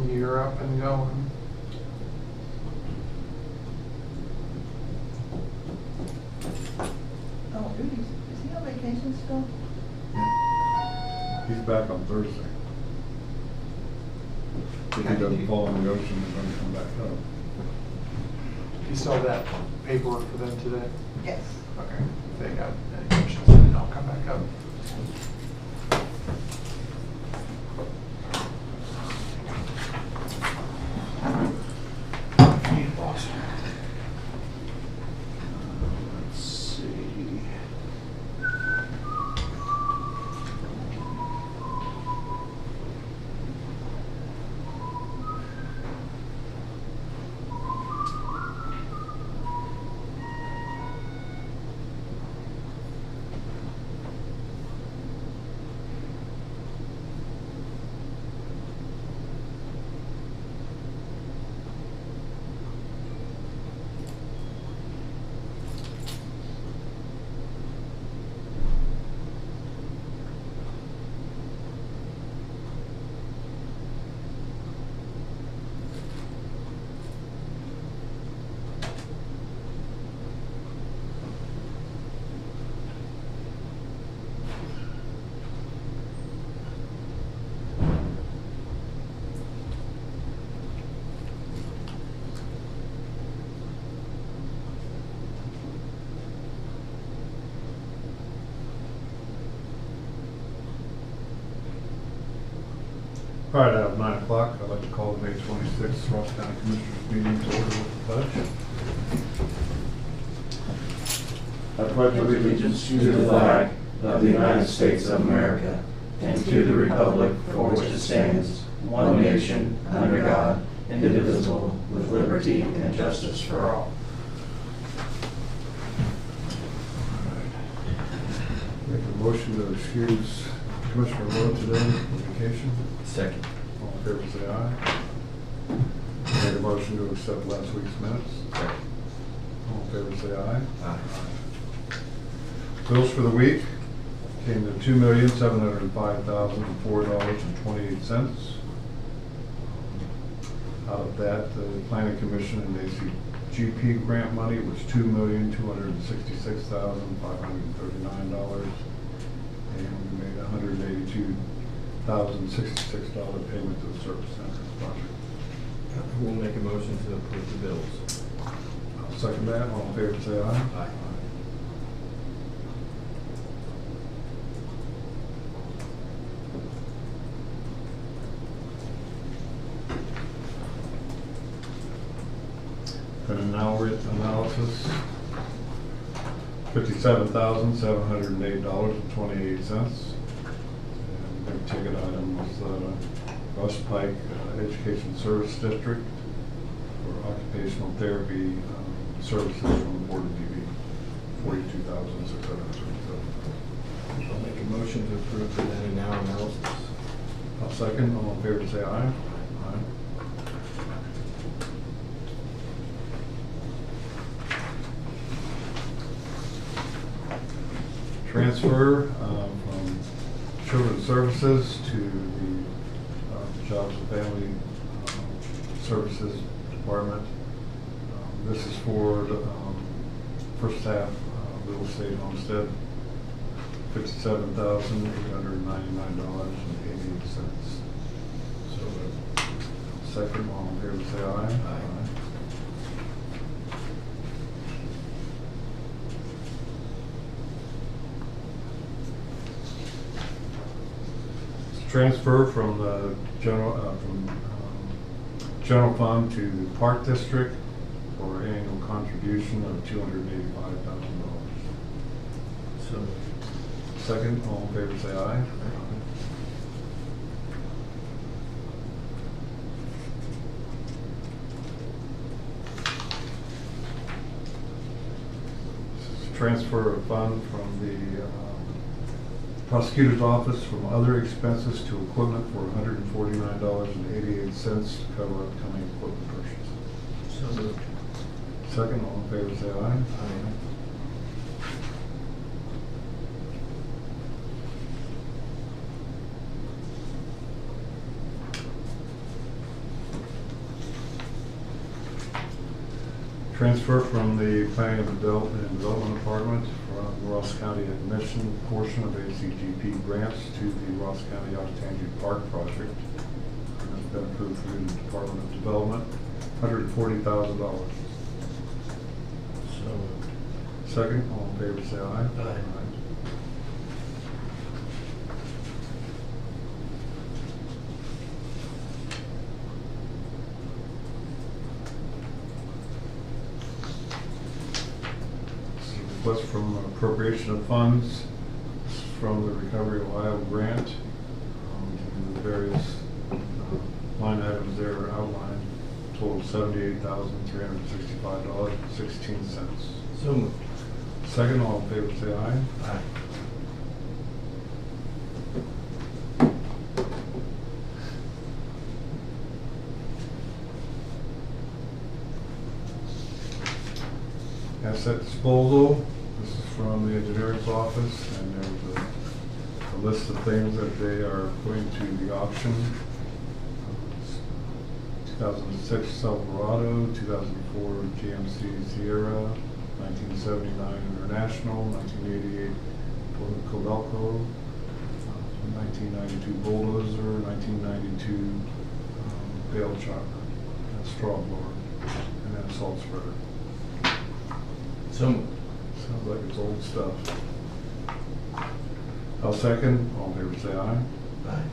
You're up and going. Oh, Rudy's, is he on vacation still? He's back on Thursday. If he doesn't fall in the ocean, he's gonna come back up. You still have that paperwork for them today? Yes. Okay. If they got any questions, then I'll come back up. Let's see. All right, at 9 o'clock, I'd like to call the May 26th Ross County Commissioners meeting to order with the pledge. I pledge allegiance to the flag of the United States of America and to the republic for which it stands, one nation, under God, indivisible, with liberty and justice for all. Make a motion to excuse Commissioner Rowe today on vacation. Second. All in favor, say aye. Make a motion to accept last week's minutes. All in favor, say aye. Aye. Bills for the week came to $2,705,004.28. Out of that, the Planning Commission and ACGP grant money was $2,266,539, and we made $182,066 payment to the Service Center project. We'll make a motion to approve the bills. I'll second that. All in favor, say aye. Aye. And analysis, $57,708.28. And the big ticket item was Russ Pike Education Service District for occupational therapy services from the Board of DB, $42,637. I'll make a motion to approve the then and now analysis. I'll second. All in favor, say aye. Aye. Transfer from Children's Services to the Jobs and Family Services Department. This is for the first half real estate homestead, $57,899.88. So second, all in favor, say aye. Aye. Transfer from the general fund to the Park District for annual contribution of $285,000. So, Second, all in favor, say aye. This is a transfer of fund from the prosecutor's office from other expenses to equipment for $149.88 to cover upcoming equipment purchases. so moved. Second, all in favor, say aye. Aye. Transfer from the Planning and Development Department from Ross County Admission portion of ACGP grants to the Ross County Octangie Park project. And that's been approved through the Department of Development, $140,000. So moved. Second, all in favor say aye. Aye. Request from appropriation of funds from the Recovery Ohio grant. The various line items there are outlined. Total $78,365.16. So moved. Second, all in favor say aye. Aye. Asset disposal, this is from the engineer's office, and there's a list of things that they are putting to the auction. 2006 Silverado, 2004 GMC Sierra, 1979 International, 1988 Codelco, 1992 Bulldozer, 1992 bale chopper, and straw blower, and then salt spreader. So moved. Sounds like it's old stuff. I'll second. All in favor say aye. Aye.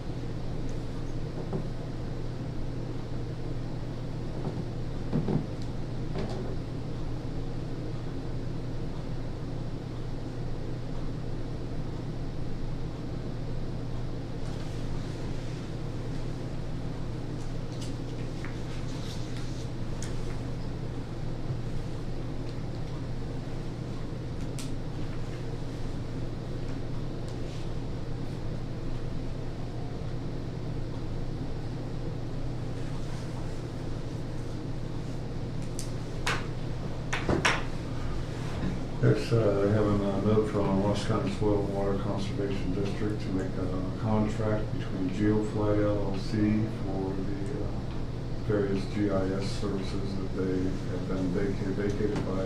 Next, I have a note from Ross County Soil and Water Conservation District to make a contract between GeoFlight LLC for the various GIS services that they have been vacated by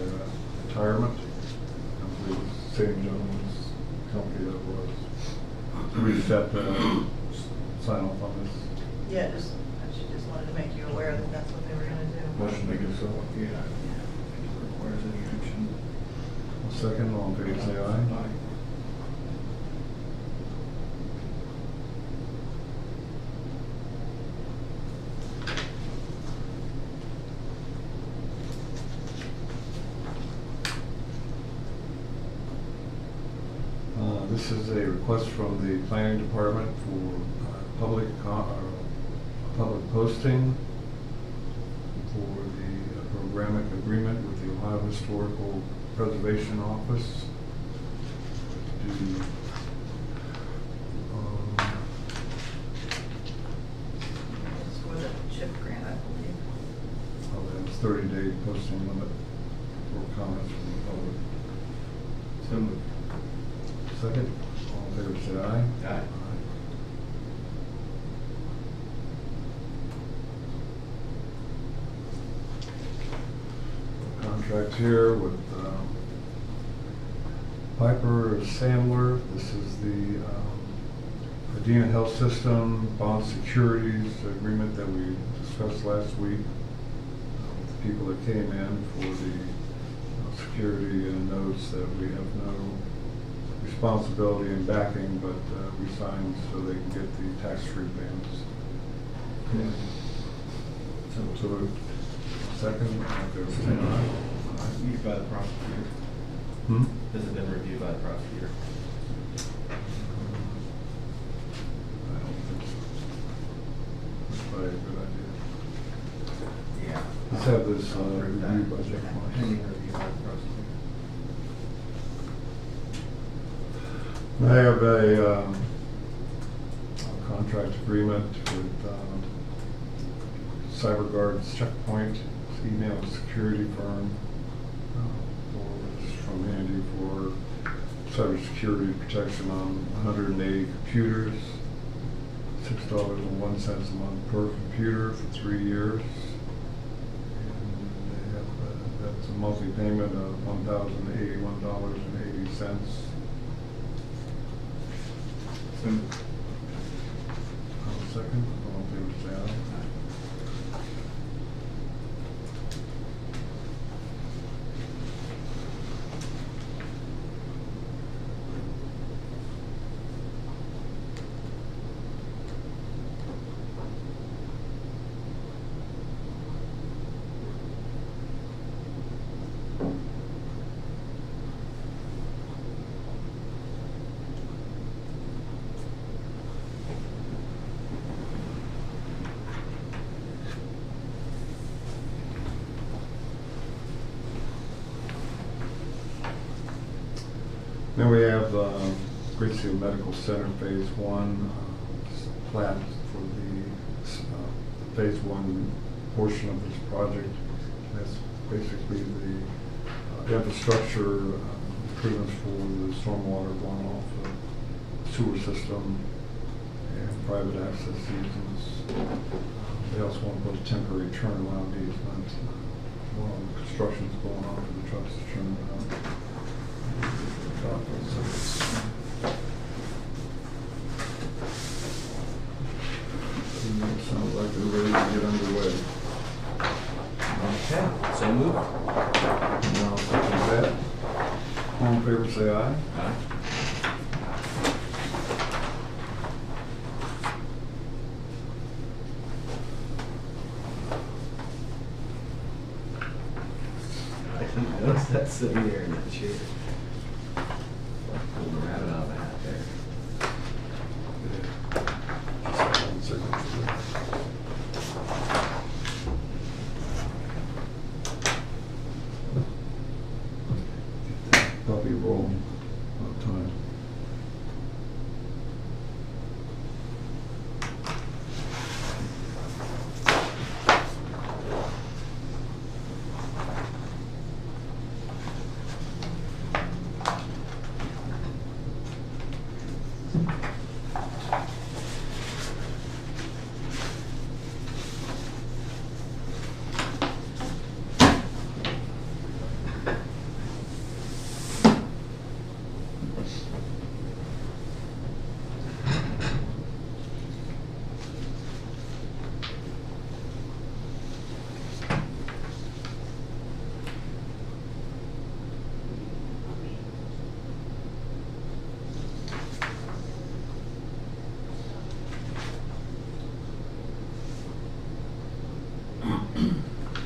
retirement. I believe it's the same gentleman's company that was. We just have to sign off on this. Yeah, she just wanted to make you aware that that's what they were gonna do. Motion to give so. Yeah. Requires any action. Second, all in favor say aye. This is a request from the planning department for public posting for the programmatic agreement with the Ohio Historical Preservation Office. It's for the CHIP grant, I believe. It's 30-day posting limit for comments from the public. So moved. Second, all in favor say aye. Aye. Contract here with Piper Sandler. This is the Adena Health System Bond Securities Agreement that we discussed last week with the people that came in for the security and notes that we have no responsibility in backing, but we signed so they can get the tax-free payments. So moved. Second, all in favor, say aye. Reviewed by the prosecutor. Hmm? Has it been reviewed by the prosecutor? I don't think so. That's probably a good idea. Yeah. Let's have this review budget. Pending review by the prosecutor. I have a contract agreement with CyberGuard's Checkpoint, email security firm, from Andy for cybersecurity protection on 180 computers, $6.01 a month per computer for 3 years. And they have, that's a monthly payment of $1,081.80. I'll second. All in favor, say aye. Then we have Gracefield Medical Center Phase 1, plat for the Phase 1 portion of this project. That's basically the infrastructure improvements for the stormwater going off the sewer system and private access easements. They also want to put a temporary turnaround easement while the construction's going on for the trucks to turn around. Sounds like they're ready to get underway. Okay, so move. Now, second that. All in favor, say aye. Aye. I didn't notice that sitting there in that chair. Pulled a rabbit out of the hat there. Puppy roll on time.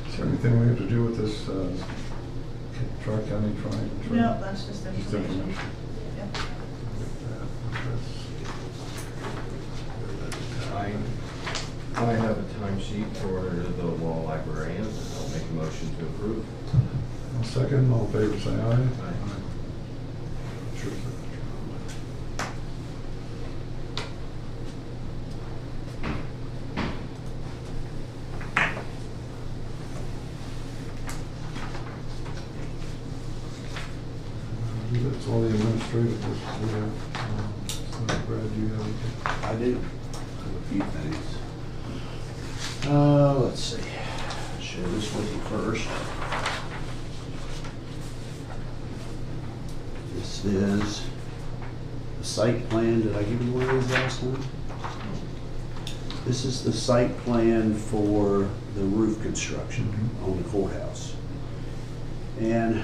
Is there anything we have to do with this Tri-County Triangle? No, that's just Just information. information. Yep. I have a timesheet for the law librarian. I'll make a motion to approve. I'll second. All in favor, say aye. Aye. Sure. That's all the administrative business we have. So Brad, do you have anything? I do. I have a few things. Let's see. I'll share this with you first. This is the site plan. Did I give you one of these last time? This is the site plan for the roof construction on the courthouse. And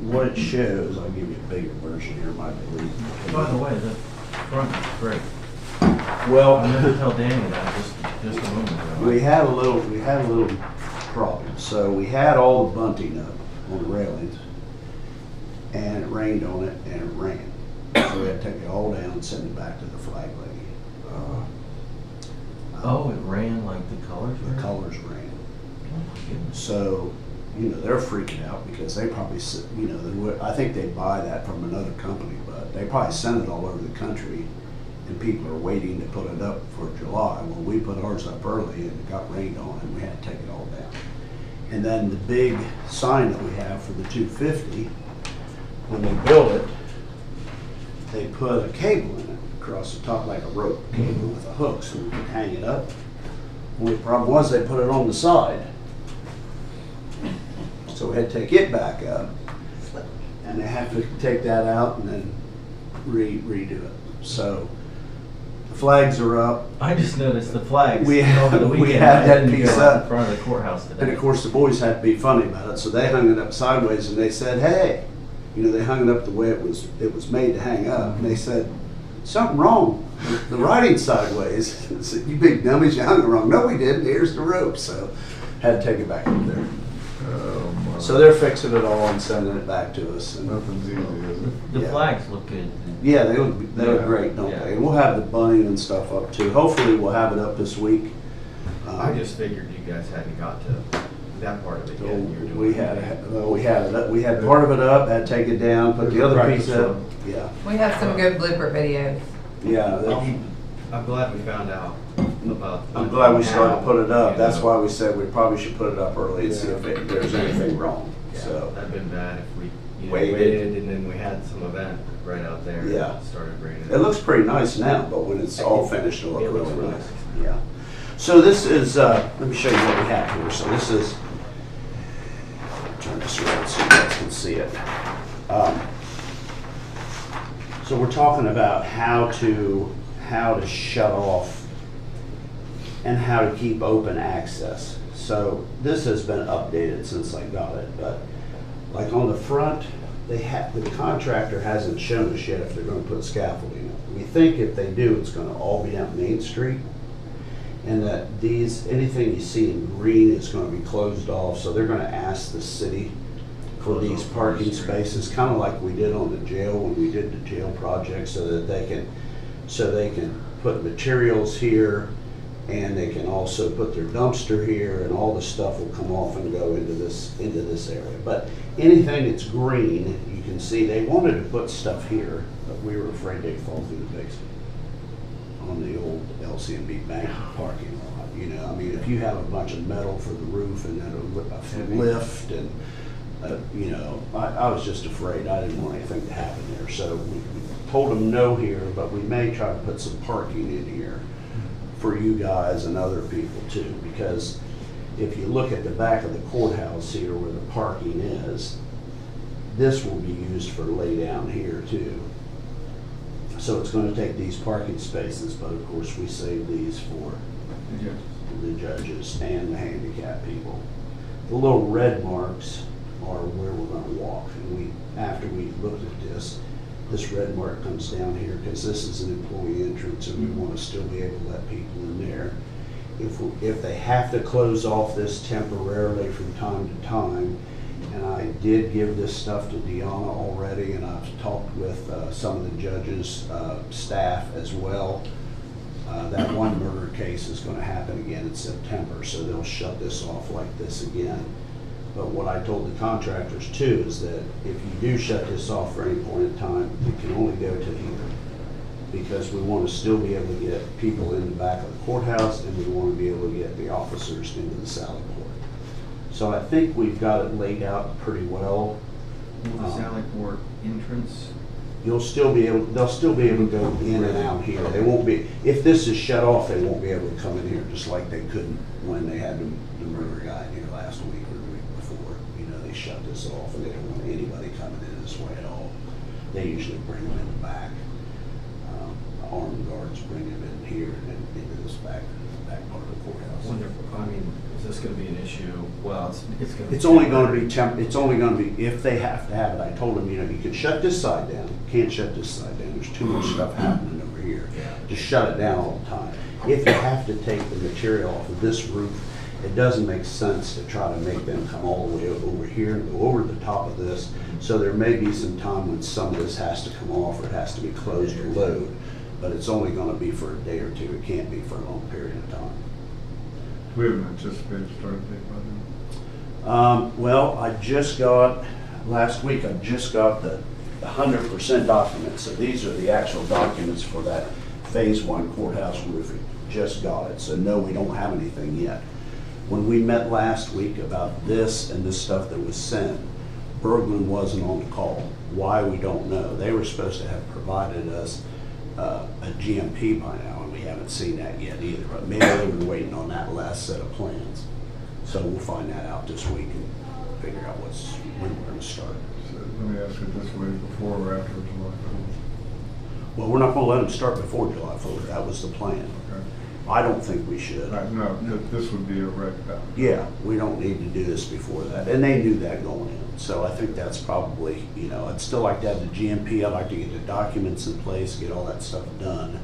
what it shows, I'll give you a bigger version here, my belief. By the way, the front is great. Well, I meant to tell Danny that just a moment ago. we had a little problem. So we had all the bunting up on the railings, and it rained on it, and it ran. So we had to take it all down and send it back to the flag lady. Oh, it ran like the colors The were? colors ran. Oh, my goodness. So, they're freaking out because they probably, I think they buy that from another company, but they probably send it all over the country, and people are waiting to put it up for July. Well, we put ours up early and it got rained on and we had to take it all down. And then the big sign that we have for the 250, when they built it, they put a cable in it across the top, like a rope cable with a hook so we could hang it up. Only problem was they put it on the side. So we had to take it back up, Slip. and they have to take that out and then redo it. So the flags are up, I just noticed the flags We had- over the we weekend. had I that didn't piece go out up. in front of the courthouse today. and of course the boys had to be funny about it, so they hung it up sideways and they said, hey, you know, they hung it up the way it was made to hang up, and they said, something wrong, the writing's sideways. I said, you big dummies, you hung it wrong. No, we didn't, here's the rope, so had to take it back up there. Oh, my. So they're fixing it all and sending it back to us. And Nothing's easy, is it? The Yeah. flags look good. yeah, they look great, don't Yeah. they? And we'll have the bunting and stuff up too. Hopefully we'll have it up this week. I just figured you guys hadn't got to that part of it yet. and you were doing We it. had it up. We had part of it up, had to take it down, put the other piece up. Yeah, We have some good blooper videos. yeah. that- I'm glad we found out about. I'm glad we started to put it up. you That's know. why we said we probably should put it up early and see if there's anything wrong. Yeah, So, that'd been bad if we, Waited. waited and then we had some event right out there. and Yeah. it Started raining. it looks pretty nice now, but when it's all finished, it'll It look looks really really nice. nice. Yeah. So this is, let me show you what we have here. So this is, turn this around so you guys can see it. So we're talking about how to shut off and how to keep open access. So this has been updated since I got it, but like on the front, the contractor hasn't shown us yet if they're gonna put scaffolding up. We think if they do, it's gonna all be down Main Street, and that anything you see in green is gonna be closed off, so they're gonna ask the city for Close these off parking Main Street. spaces, kinda like we did on the jail when we did the jail project, so that they can put materials here, and they can also put their dumpster here, and all the stuff will come off and go into this area. But anything that's green, you can see, they wanted to put stuff here, but we were afraid they'd fall through the basement on the old LCMB bank parking lot. You know, I mean, if you have a bunch of metal for the roof and then a lift and, you know, I was just afraid. I didn't want anything to happen there. So we told them no here, but we may try to put some parking in here for you guys and other people too, because if you look at the back of the courthouse here where the parking is, this will be used for lay down here too. So it's gonna take these parking spaces, but of course we save these for the judges and the handicapped people. The little red marks are where we're gonna walk, and after we looked at this red mark comes down here, because this is an employee entrance, and we wanna still be able to let people in there. If they have to close off this temporarily from time to time, and I did give this stuff to Deanna already, and I've talked with some of the judges' staff as well. That one murder case is gonna happen again in September, so they'll shut this off like this again. But what I told the contractors too is that if you do shut this off for any point in time, it can only go to here. Because we want to still be able to get people in the back of the courthouse, and we want to be able to get the officers into the Sally Port. So I think we've got it laid out pretty well. Will the Sally Port entrance, They'll still be able to go in and out here. They won't be, if this is shut off, they won't be able to come in here, just like they couldn't when they had the murder guy in here last week or the week before. You know, they shut this off, and they don't want anybody coming in this way at all. They usually bring them in the back. The armed guards bring them in here and then into this back part of the courthouse. wonderful, I mean, is this gonna be an issue? Well, it's gonna. It's only gonna be it's only gonna be if they have to have it. I told them, you know, you can shut this side down. You can't shut this side down. There's too much stuff happening over here. Yeah. Just shut it down all the time. If you have to take the material off of this roof, it doesn't make sense to try to make them come all the way over here and go over the top of this. So there may be some time when some of this has to come off or it has to be closed or load, but it's only gonna be for a day or two. It can't be for a long period of time. Do we have an anticipated start date by then? Well, last week, I just got the 100% documents. So these are the actual documents for that Phase 1 courthouse roofing. Just got it. So no, we don't have anything yet. When we met last week about this and this stuff that was sent, Berglund wasn't on the call. Why, we don't know. They were supposed to have provided us a GMP by now, and we haven't seen that yet either. But maybe they were waiting on that last set of plans. So we'll find that out this week and figure out what is when we're gonna start. So let me ask you this way, before or after July 4th? Well, we're not gonna let them start before July 4th, that was the plan. Okay. I don't think we should. No, this would be a red dot. Yeah, we don't need to do this before that, and they knew that going in, so I think that's probably, you know, I'd still like to have the GMP, I'd like to get the documents in place, get all that stuff done,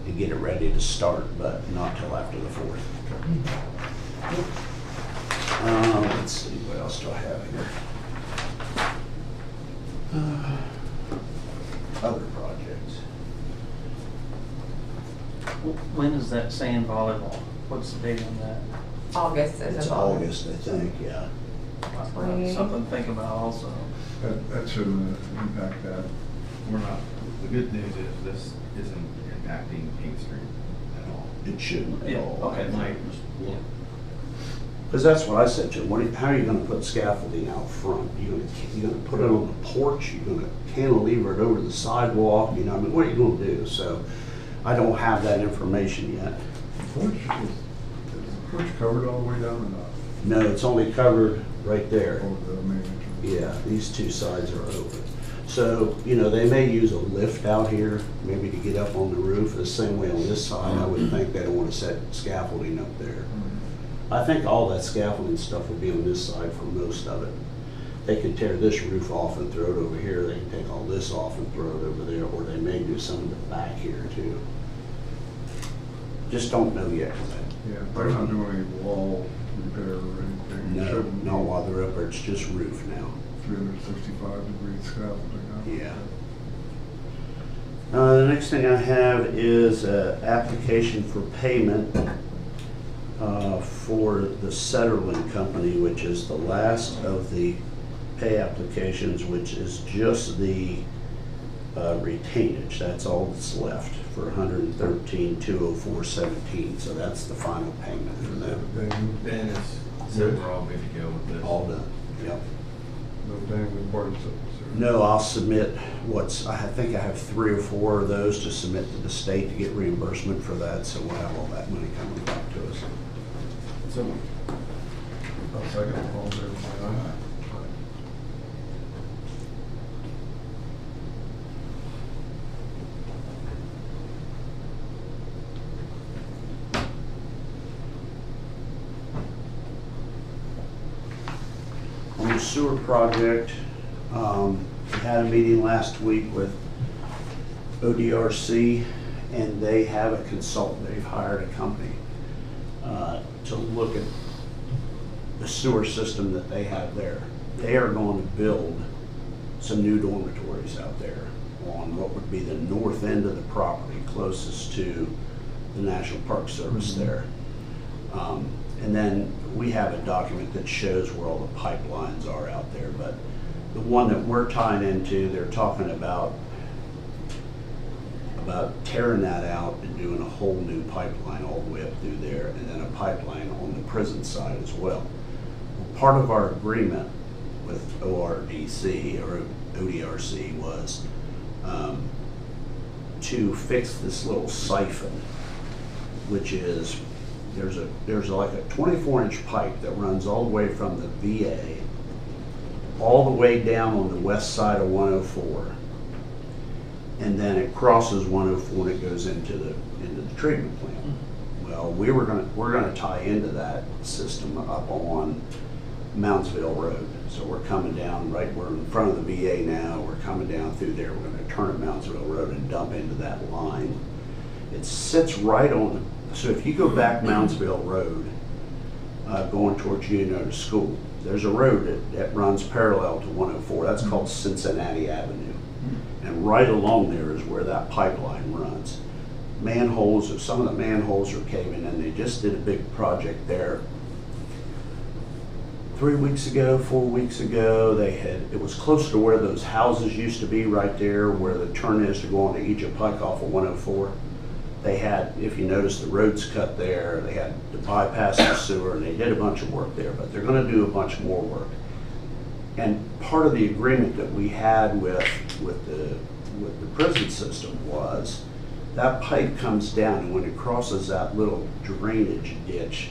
and get it ready to start, but not till after the 4th. Let's see, what else do I have here? Other projects. When is that sand volleyball? What's the date on that? August is It's involved. August, I think, yeah. Something to think about also. That shouldn't impact that. We're not, the good news is this isn't impacting King Street at all. It shouldn't at Yeah, all. okay. It might, Because that's what I said to him, how are you gonna put scaffolding out front? You gonna put it on the porch, you gonna cantilever it over the sidewalk, you know, I mean, what are you gonna do? So, I don't have that information yet. Is the porch covered all the way down or not? No, it's only covered right there. Over the main entrance? Yeah, these two sides are open. So, you know, they may use a lift out here, maybe to get up on the roof, the same way on this side, I would think they don't wanna set scaffolding up there. I think all that scaffolding stuff will be on this side for most of it. They could tear this roof off and throw it over here, they can take all this off and throw it over there, or they may do some of the back here too. Just don't know yet. Yeah, they're not doing any wall repair or anything. No, Shouldn't not be while they're up there, it's just roof now. 365-degree scaffolding, huh? Yeah. The next thing I have is an application for payment for the Setterland Company, which is the last of the pay applications, which is just the retainage. That's all that's left for $113,204.17. So that's the final payment for that. Ben is, so we're all good to go with this. All done. Yep. No dangling particles there. No, I'll submit I think I have 3 or 4 of those to submit to the state to get reimbursement for that, so we'll have all that money coming back to us. So, I'll second, all in favor, say aye. On the sewer project, we had a meeting last week with ODRC, and they have a consultant. They've hired a company to look at the sewer system that they have there. They are going to build some new dormitories out there on what would be the north end of the property, closest to the National Park Service there. And then we have a document that shows where all the pipelines are out there, but the one that we're tying into, they're talking about tearing that out and doing a whole new pipeline all the way up through there, and then a pipeline on the prison side as well. Part of our agreement with ORDC or ODRC was to fix this little siphon, which is there's like a 24-inch pipe that runs all the way from the VA all the way down on the west side of 104, and then it crosses 104 and it goes into the treatment plant. Well, we're gonna tie into that system up on Moundsville Road. So we're coming down we're in front of the VA now. We're coming down through there. We're gonna turn at Moundsville Road and dump into that line. It sits right on. So if you go back Moundsville Road, going towards Uniontown School, there's a road that runs parallel to 104. That's called Cincinnati Avenue. And right along there is where that pipeline runs. Some of the manholes are caving in. They just did a big project there 3 weeks ago, 4 weeks ago. It was close to where those houses used to be, right there where the turn is to go onto Egypt Pike off of 104. They had, if you notice, the roads cut there. They had to bypass the sewer, and they did a bunch of work there, but they're gonna do a bunch more work. And part of the agreement that we had with the prison system was that pipe comes down, and when it crosses that little drainage ditch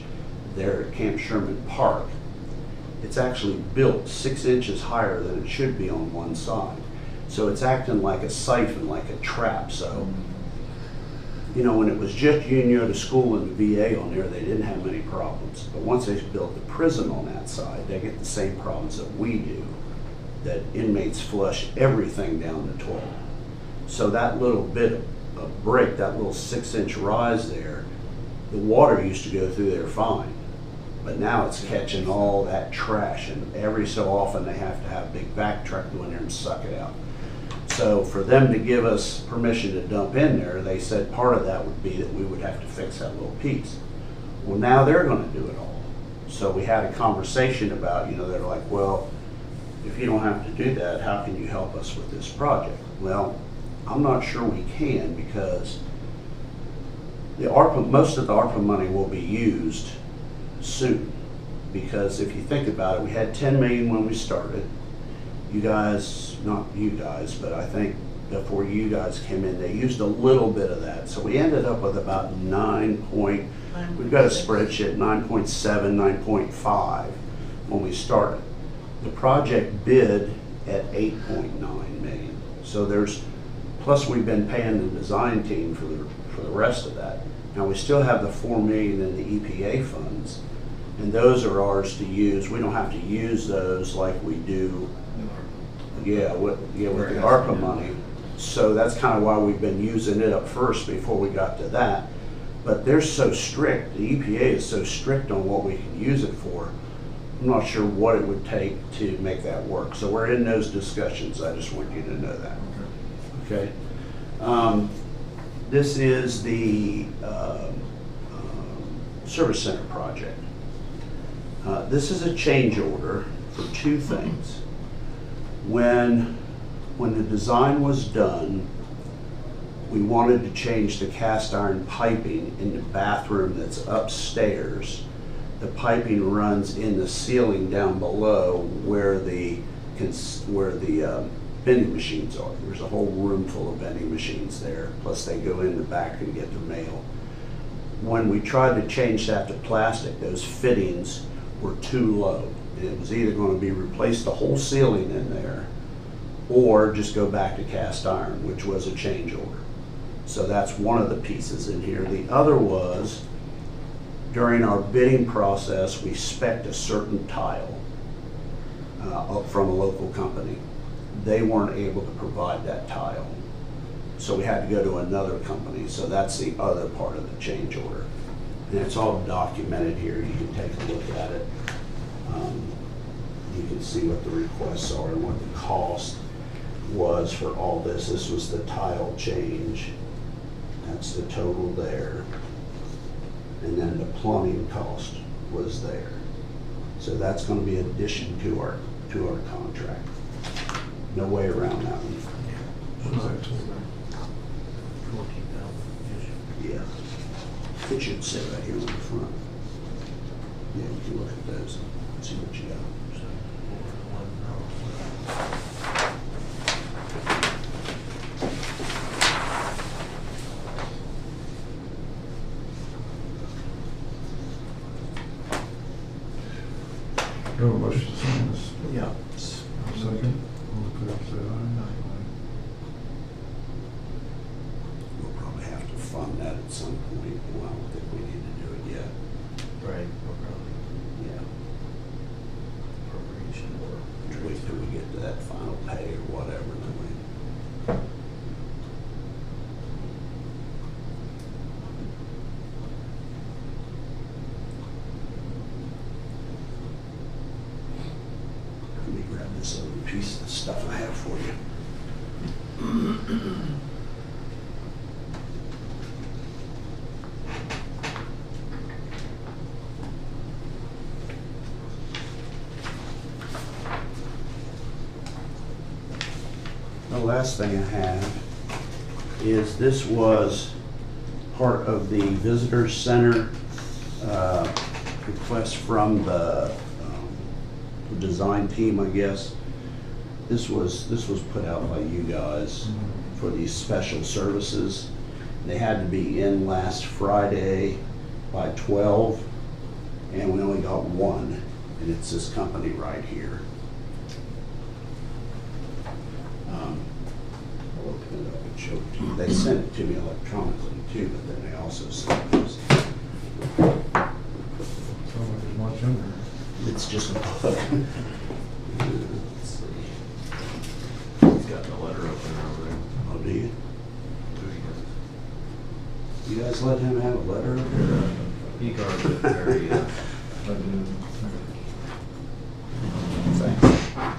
there at Camp Sherman Park, it's actually built 6 inches higher than it should be on one side. So it's acting like a siphon, like a trap. So, you know, when it was just Unionota School and the VA on there, they didn't have many problems. But once they built the prison on that side, they get the same problems that we do, that inmates flush everything down the toilet. So that little bit of break, that little 6-inch rise there, the water used to go through there fine. But now it's catching all that trash, and every so often they have to have a big vac truck go in there and suck it out. So for them to give us permission to dump in there, they said part of that would be that we would have to fix that little piece. Well, now they're gonna do it all. So we had a conversation about, you know, they're like, well, if you don't have to do that, how can you help us with this project? Well, I'm not sure we can, because the ARPA, most of the ARPA money will be used soon. Because if you think about it, we had 10 million when we started. You guys, not you guys, but I think before you guys came in, they used a little bit of that. So we ended up with about we've got a spreadsheet, 9.7, 9.5 when we started. The project bid at 8.9 million. So there's, plus we've been paying the design team for the rest of that. Now we still have the 4 million in the EPA funds, and those are ours to use. We don't have to use those like we do, with the ARPA money. So that's kind of why we've been using it up first before we got to that. But they're so strict, the EPA is so strict on what we can use it for. I'm not sure what it would take to make that work. So we're in those discussions. I just want you to know that. Okay. This is the service center project. This is a change order for 2 things. When the design was done, we wanted to change the cast iron piping in the bathroom that's upstairs. The piping runs in the ceiling down below where the vending machines are. There's a whole room full of vending machines there, plus they go in the back and get their mail. When we tried to change that to plastic, those fittings were too low. It was either going to be replace the whole ceiling in there or just go back to cast iron, which was a change order. So that's one of the pieces in here. The other was, during our bidding process, we spec'd a certain tile from a local company. They weren't able to provide that tile. So we had to go to another company. So that's the other part of the change order. And it's all documented here. You can take a look at it. You can see what the requests are and what the cost was for all this. This was the tile change. That's the total there. And then the plumbing cost was there. So that's going to be addition to our contract. No way around that one. Yeah. It should say right here on the front. Yeah, you can look at those and see what you got. No motion to sign this. Yeah. Second. All in favor, say aye. We'll probably have to fund that at some point. Well, I don't think we need to do it yet. Right, no problem. Yeah. Appropriation or. Wait till we get to that final pay or whatever, then we. Let me grab this other piece of stuff I have for you. The last thing I have is this was part of the visitor center request from the design team, I guess. This was put out by you guys for these special services. They had to be in last Friday by 12, and we only got one. and it's this company right here. I'll open it up and show it to you. They sent it to me electronically too, but then they also sent this. Sounds like it's much in there. It's just a book. Let's see. He's got the letter opener over there. Oh, do you? You guys let him have a letter? He guards it very, Thanks. I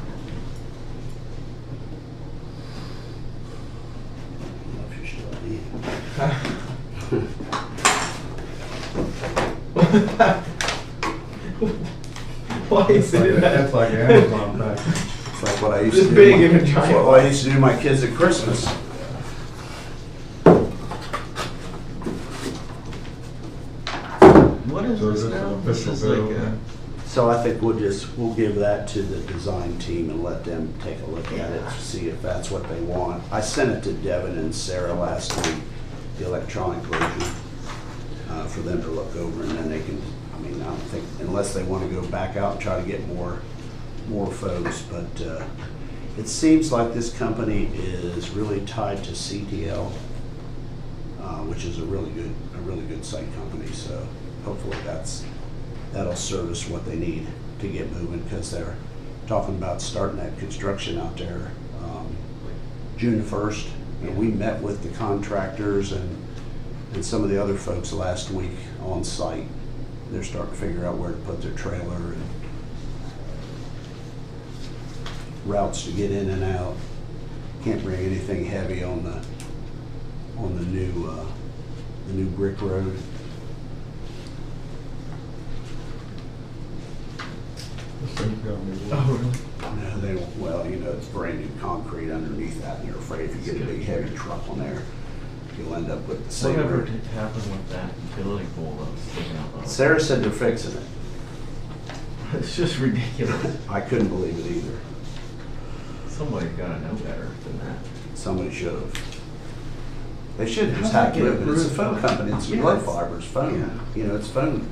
don't know if you're still Why is it in That's like Amazon pack. It's like what I used This to do. big and a It's giant what I used to do to my kids at Christmas. What is So this is this now? an This official is like bill? a, So I think we'll give that to the design team and let them take a look at it, to see if that's what they want. I sent it to Devin and Sarah last week, the electronic version, for them to look over, and then they can, I mean, I don't think, unless they want to go back out and try to get more folks, but it seems like this company is really tied to CTL, which is a really good site company, so hopefully that'll service what they need to get moving, because they're talking about starting that construction out there June 1st. And we met with the contractors and some of the other folks last week on site. They're starting to figure out where to put their trailer and routes to get in and out. Can't bring anything heavy on the new brick road. This thing's got me. oh, really? No, they don't, well, you know, it's brand new concrete underneath that, and they're afraid if you get a big heavy truck on there, you'll end up with the same. Whatever road. happened with that utility pole that was sticking out? of- Sarah said they're fixing it. It's just ridiculous. I couldn't believe it either. Somebody's gotta know better than that. Somebody should have. They should have just How'd had that to get move it. It's a approved? phone company, it's Yeah, glow it's- fibers, phone, yeah. you know, it's phone.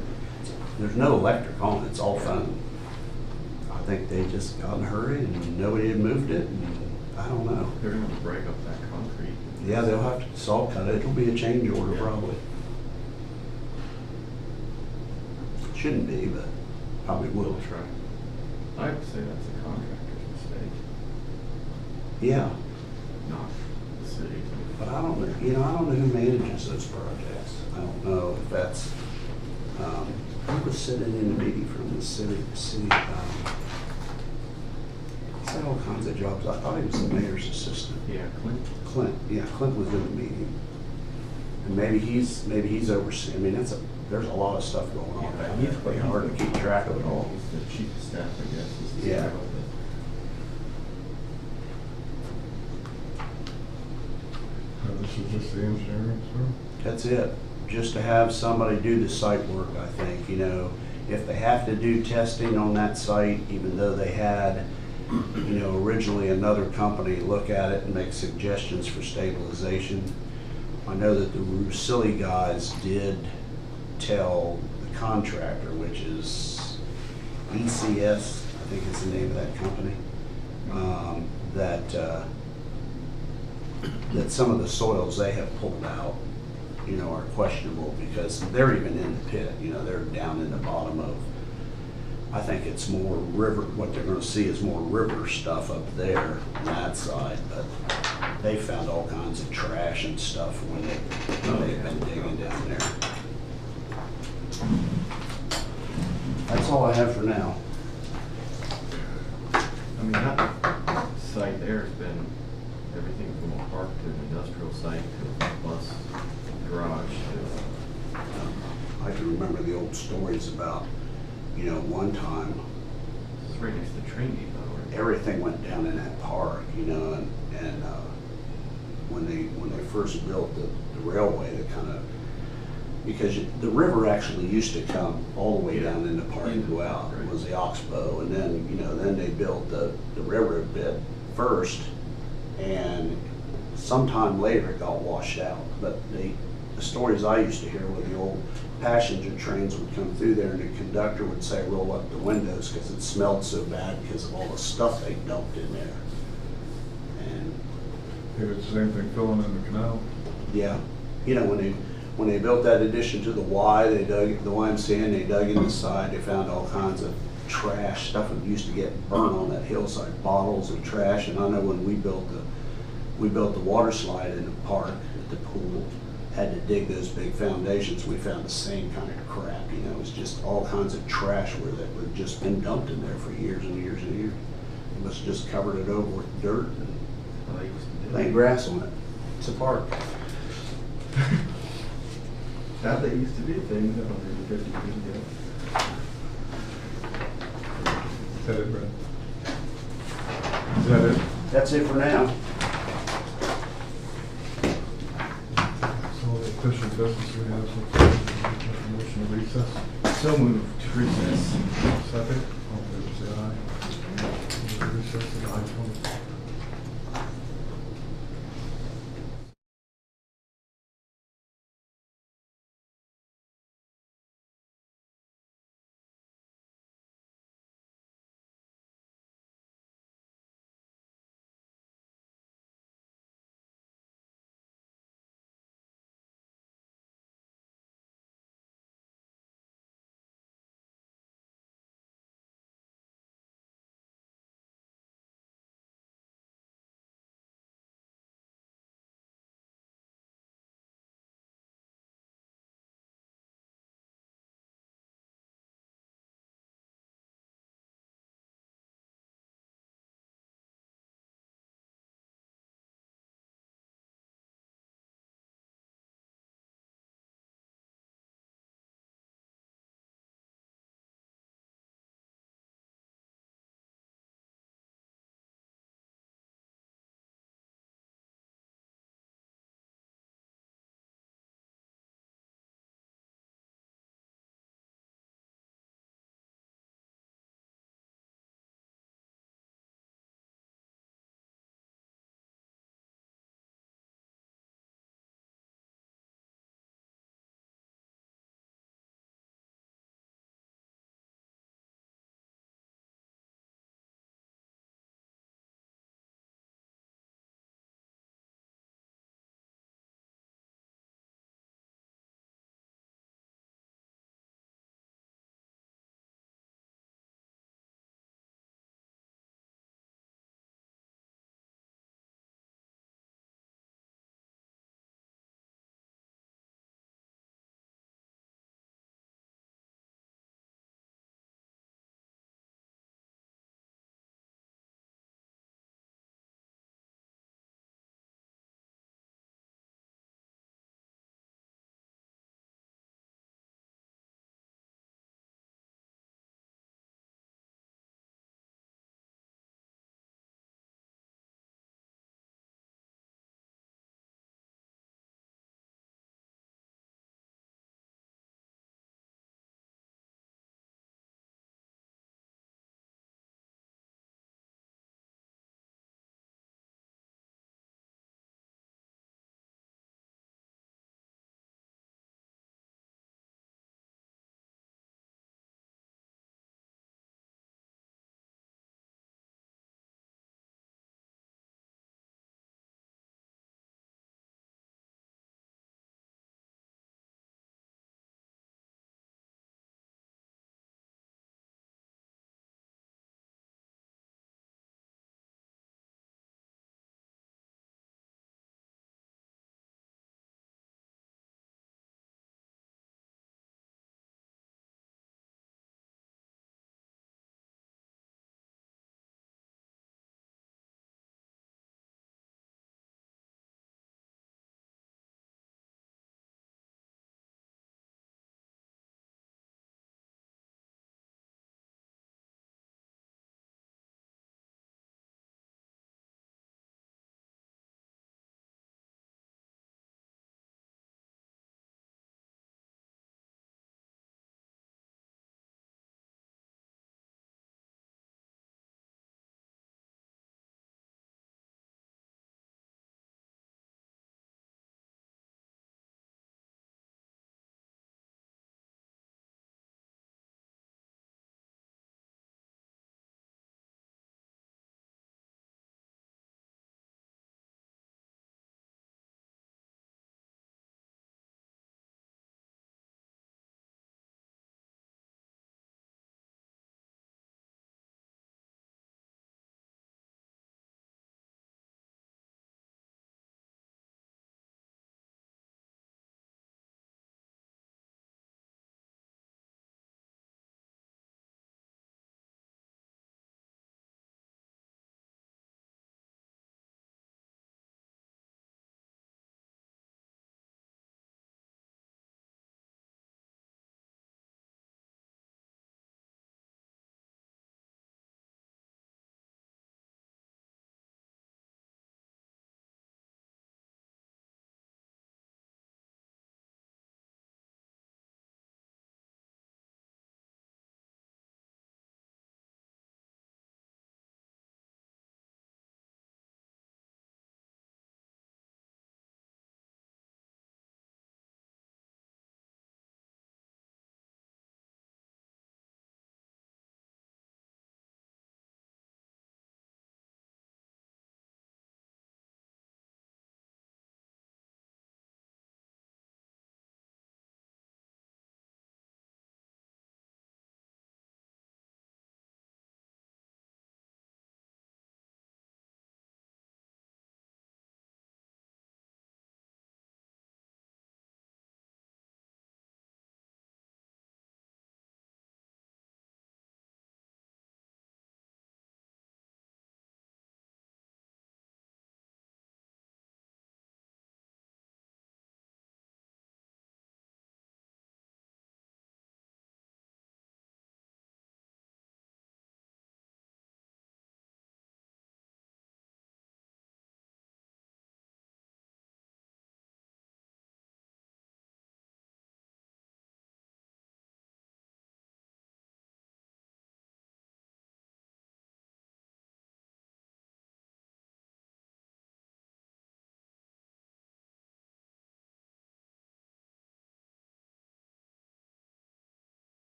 There's no electric on it, it's all phone. I think they just got in a hurry and nobody had moved it, and I don't know. They're gonna break up that concrete. Yeah, they'll have to saw cut it, it'll be a change order probably. Shouldn't be, but probably will. We'll try. I would say that's a contractor's mistake, Yeah, not the city. but I don't know, you know, I don't know who manages those projects. I don't know if that's, who was sitting in the meeting from the city, he's had all kinds of jobs. I thought he was the mayor's assistant. Yeah, Clint. Clint, yeah, Clint was in the meeting. And maybe he's overseeing, I mean, there's a lot of stuff going on. Yeah, It's pretty hard to keep track of it all. He's the chief of staff, I guess. He's the Yeah. guy with it. This is just the engineering, sir? That's it, just to have somebody do the site work, I think, you know. If they have to do testing on that site, even though they had, you know, originally another company look at it and make suggestions for stabilization. I know that the Russilli guys did tell the contractor, which is ECS, I think is the name of that company, that some of the soils they have pulled out, you know, are questionable because they're even in the pit, you know, they're down in the bottom of, I think it's more river, what they're gonna see is more river stuff up there on that side, but they found all kinds of trash and stuff when they've been digging down there. That's all I have for now. I mean, that site there has been everything from a park to an industrial site to a bus garage to, I can remember the old stories about, you know, one time, it's right next to the train depot. Right? everything went down in that park, you know, and when they first built the railway, they kind of, because the river actually used to come all the way down in the park and go out. It was the Oxbow, and then, you know, then they built the railroad bit first, and sometime later it got washed out. But the stories I used to hear were the old passenger trains would come through there and the conductor would say, roll up the windows because it smelled so bad because of all the stuff they dumped in there. And It was the same thing filling in the canal. yeah, you know, when they built that addition to the Y, they dug the YMCA and they dug in the side, they found all kinds of trash, stuff that used to get burned on that hillside, bottles and trash. And I know when we built the water slide in the park at the pool, had to dig those big foundations, we found the same kind of crap, you know, it was just all kinds of trash where that had just been dumped in there for years and years and years. It must have just covered it over with dirt and Well, they used to do laid it. grass on it. It's a park. That they used to do things 150 years ago. Is that it, Brad? Is that it? That's it for now. So the official business we have, so motion to recess. So moved to recess. Second, all in favor, say aye. Recess at 9:20.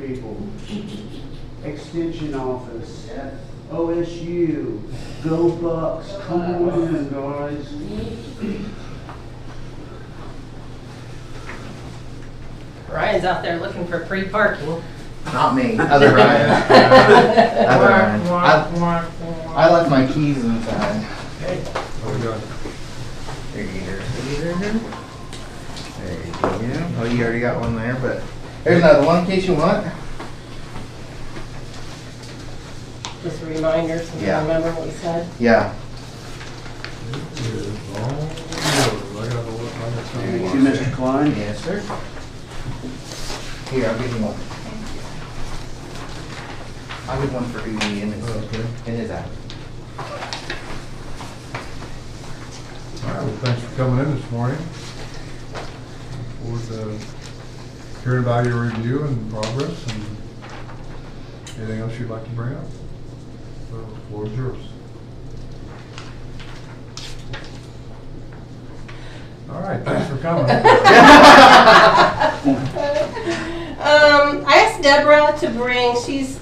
people. Extension office, OSU, go Bucks, come on in, guys. Ryan's out there looking for free parking. Not me, other Ryan. Other Ryan. I left my keys inside. What we got? There you go. There you go. Oh, you already got one there, but there's another one in case you want. Just a reminder so you Yeah. remember what we said. Yeah. It is all yours. I gotta look, I got something. Thank you, Mr. Klein. Yes, sir. Here, I'll give you one. I'll give one for Udi in his app. All right, well, thanks for coming in this morning. Look forward to hearing about your review and progress and anything else you'd like to bring up. So, the floor is yours. All right, thanks for coming. I asked Deborah to bring, she's,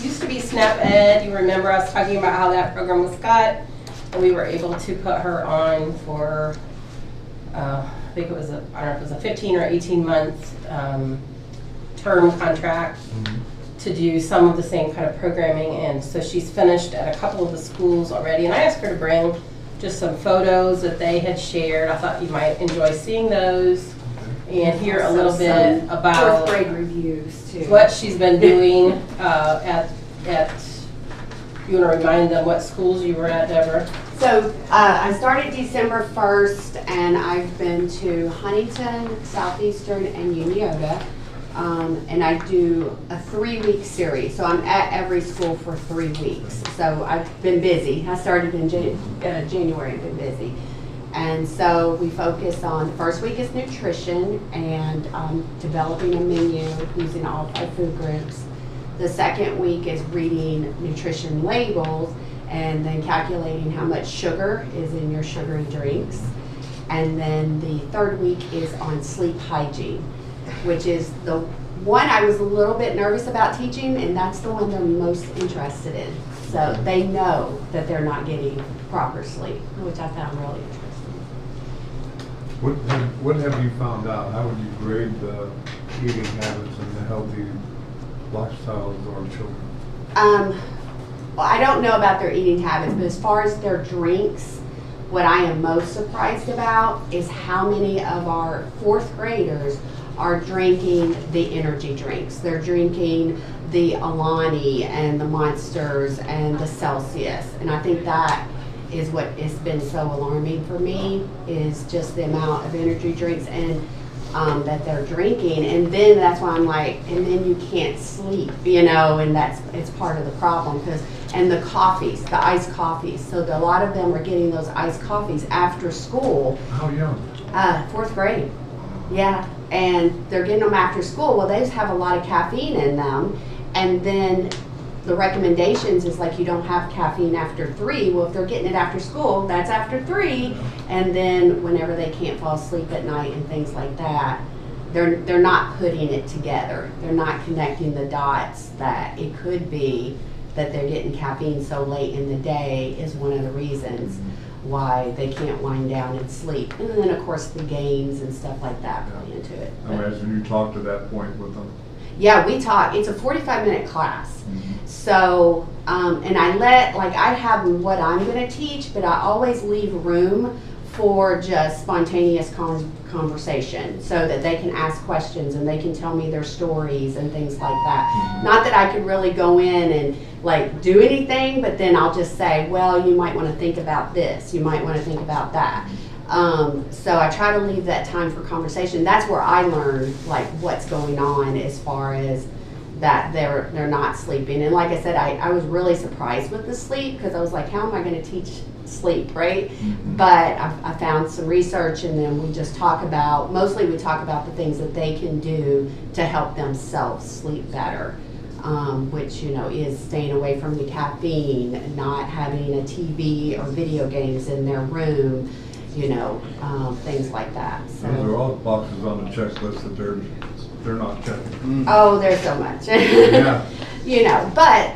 used to be SNAP Ed. You remember I was talking about how that program was cut. And we were able to put her on for, I think it was I don't know if it was a 15 or 18 month term contract to do some of the same kind of programming. And so she's finished at a couple of the schools already. And I asked her to bring just some photos that they had shared. I thought you might enjoy seeing those and hear a little bit about fourth grade reviews too. what she's been doing at, you want to remind them what schools you were at, Deborah? So I started December 1st, and I've been to Huntington, Southeastern, and Unioga. And I do a 3-week series. So I'm at every school for 3 weeks. So I've been busy. I started in January, I've been busy. And so we focus on, the first week is nutrition and developing a menu using all 5 food groups. The second week is reading nutrition labels and then calculating how much sugar is in your sugary drinks. And then the third week is on sleep hygiene, which is the one I was a little bit nervous about teaching, and that's the one they're most interested in. So they know that they're not getting proper sleep, which I found really interesting. What have you found out? How would you grade the eating habits and the healthy lifestyles of our children? Well, I don't know about their eating habits, but as far as their drinks, what I am most surprised about is how many of our 4th graders are drinking the energy drinks. They're drinking the Alani and the Monsters and the Celsius. And I think that is what has been so alarming for me, is just the amount of energy drinks and that they're drinking. And then that's why I'm like, and then you can't sleep, you know, and it's part of the problem. And the coffees, the iced coffees. So a lot of them are getting those iced coffees after school. How young? 4th grade. Yeah, and they're getting them after school. Well, they just have a lot of caffeine in them. And then the recommendations is like, you don't have caffeine after 3. Well, if they're getting it after school, that's after 3. And then whenever they can't fall asleep at night and things like that, they're not putting it together. They're not connecting the dots that it could be that they're getting caffeine so late in the day is one of the reasons why they can't wind down and sleep. And then of course the games and stuff like that play into it. I imagine you talked to that point with them. Yeah, we talk. It's a 45-minute class. So, and I have what I'm going to teach, but I always leave room for just spontaneous conversation so that they can ask questions and they can tell me their stories and things like that. Not that I could really go in and like do anything, but then I'll just say, well, you might want to think about this. You might want to think about that. So I try to leave that time for conversation. That's where I learn like what's going on as far as that they're not sleeping. And like I said, I was really surprised with the sleep because I was like, how am I going to teach sleep, right? But I found some research, and then we just talk about, mostly we talk about the things that they can do to help themselves sleep better, which, you know, is staying away from the caffeine, not having a TV or video games in their room, you know, things like that. So Those are all boxes on the checklist that they're they're not checking. Oh, there's so much. Yeah. You know, but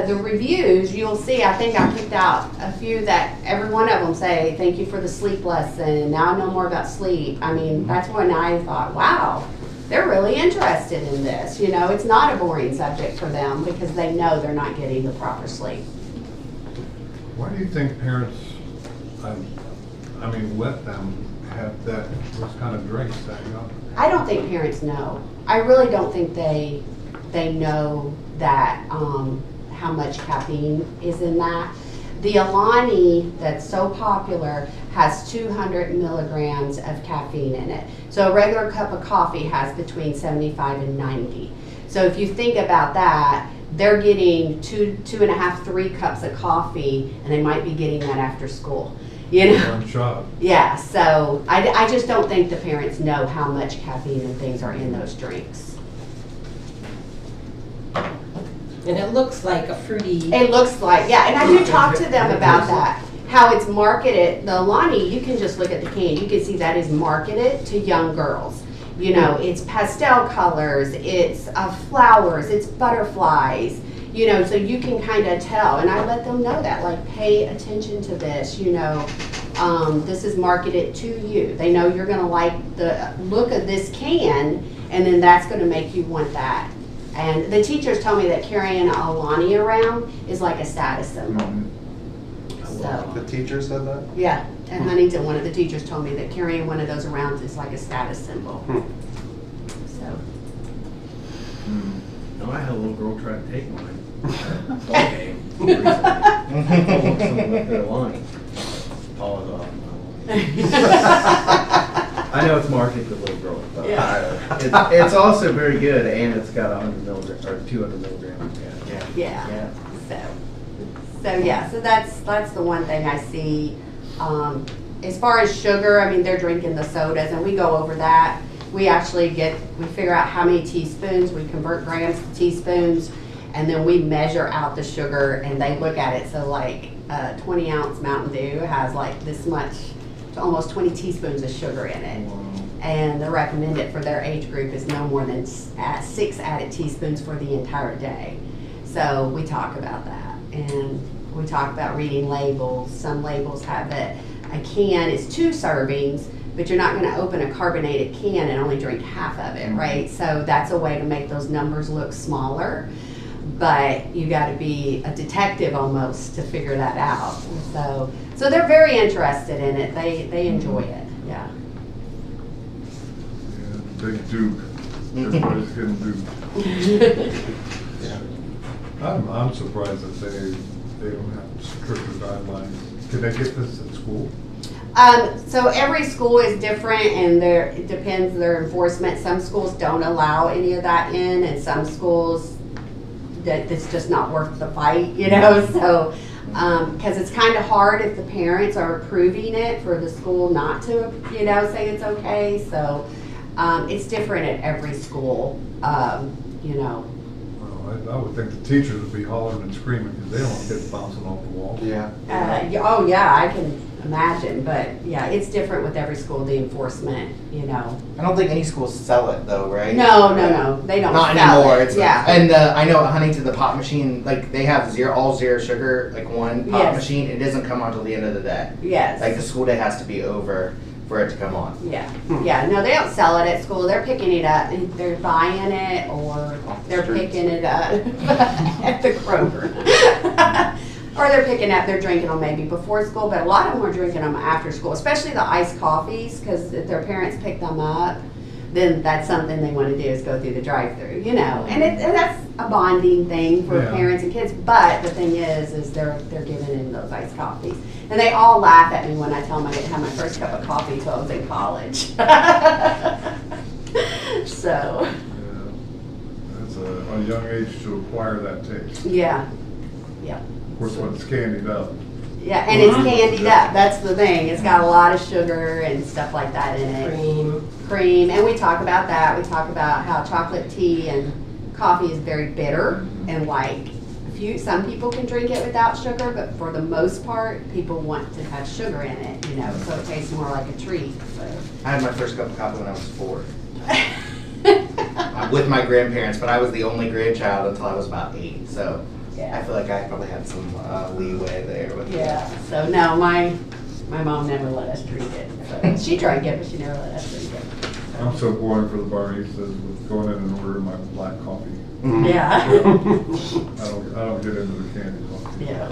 the reviews, you'll see, I think I picked out a few that every one of them say, thank you for the sleep lesson. Now I know more about sleep. I mean, that's when I thought, wow, they're really interested in this. You know, it's not a boring subject for them because they know they're not getting the proper sleep. Why do you think parents, I mean, let them have those kind of drinks that young? I don't think parents know. I really don't think they know that how much caffeine is in that. The Alani that's so popular has 200 milligrams of caffeine in it. So a regular cup of coffee has between 75 and 90. So if you think about that, they're getting 2.5, 3 cups of coffee, and they might be getting that after school. You know? One shot. Yeah, so I just don't think the parents know how much caffeine and things are in those drinks. And it looks like a fruity. It looks like, yeah, and I do talk to them about that, how it's marketed. The Alani, you can just look at the can, you can see that is marketed to young girls. You know, it's pastel colors, it's flowers, it's butterflies, you know, so you can kind of tell. And I let them know that, like, pay attention to this, you know. This is marketed to you. They know you're going to like the look of this can, and then that's going to make you want that. And the teachers tell me that carrying an Alani around is like a status symbol. So, The teacher said that? yeah, at Huntington, one of the teachers told me that carrying one of those around is like a status symbol. So, No, I had a little girl try to take mine. at a ball game recently. Almost something up their line. Paws off. I know it's marketed to little girls, but it's also very good, and it's got 100 milligrams or 200 milligrams. yeah. So that's the one thing I see. As far as sugar, I mean, they're drinking the sodas, and we go over that. We actually we figure out how many teaspoons, we convert grams to teaspoons, and then we measure out the sugar, and they look at it. So like 20-ounce Mountain Dew has like this much, almost 20 teaspoons of sugar in it. And the recommended for their age group is no more than 6 added teaspoons for the entire day. So we talk about that, and we talk about reading labels. Some labels have that a can is 2 servings, but you're not going to open a carbonated can and only drink half of it, right? So that's a way to make those numbers look smaller, but you got to be a detective almost to figure that out. So they're very interested in it. They enjoy it, yeah. Yeah, big Duke. Everybody's getting Duke. I'm surprised that they don't have stricter guidelines. Can they get this at school? So every school is different, and it depends their enforcement. Some schools don't allow any of that in, and some schools that it's just not worth the fight, you know. So because it's kind of hard if the parents are approving it for the school not to, you know, say it's okay. So it's different at every school, you know. Well, I would think the teachers would be hollering and screaming because they don't want kids bouncing off the wall. Yeah. Oh yeah, I can imagine, but yeah, it's different with every school, the enforcement, you know. I don't think any schools sell it though, right? No, they don't Not sell anymore. it. It's, yeah. And I know at Huntington, the pop machine, like they have all zero sugar, like one pop Yes. machine. It doesn't come on till the end of the day. Yes. Like the school day has to be over for it to come on. Yeah, yeah, no, they don't sell it at school, they're picking it up, they're buying it, or they're picking it up at the Kroger. Or they're picking up, they're drinking them maybe before school, but a lot of them are drinking them after school, especially the iced coffees, because if their parents pick them up, then that's something they want to do is go through the drive-through, you know. And that's a bonding thing for Yeah. parents and kids, but the thing is they're giving in those iced coffees. And they all laugh at me when I tell them I didn't have my first cup of coffee until I was in college. So, Yeah. That's a young age to acquire that taste. yeah. Of course, when it's candied up. Yeah, and it's candied up, that's the thing. It's got a lot of sugar and stuff like that in it. Cream, and we talk about that. We talk about how chocolate tea and coffee is very bitter, and like some people can drink it without sugar, but for the most part, people want to have sugar in it, you know, so it tastes more like a treat. So. I had my first cup of coffee when I was 4. with my grandparents, but I was the only grandchild until I was about 8. So I Yeah. feel like I probably had some leeway there. With Yeah, so no, my mom never let us drink it. So she drank it, but she never let us drink it. I'm so boring for the baristas with going in and ordering my black coffee. Yeah. I don't get into the candy coffee. Yeah.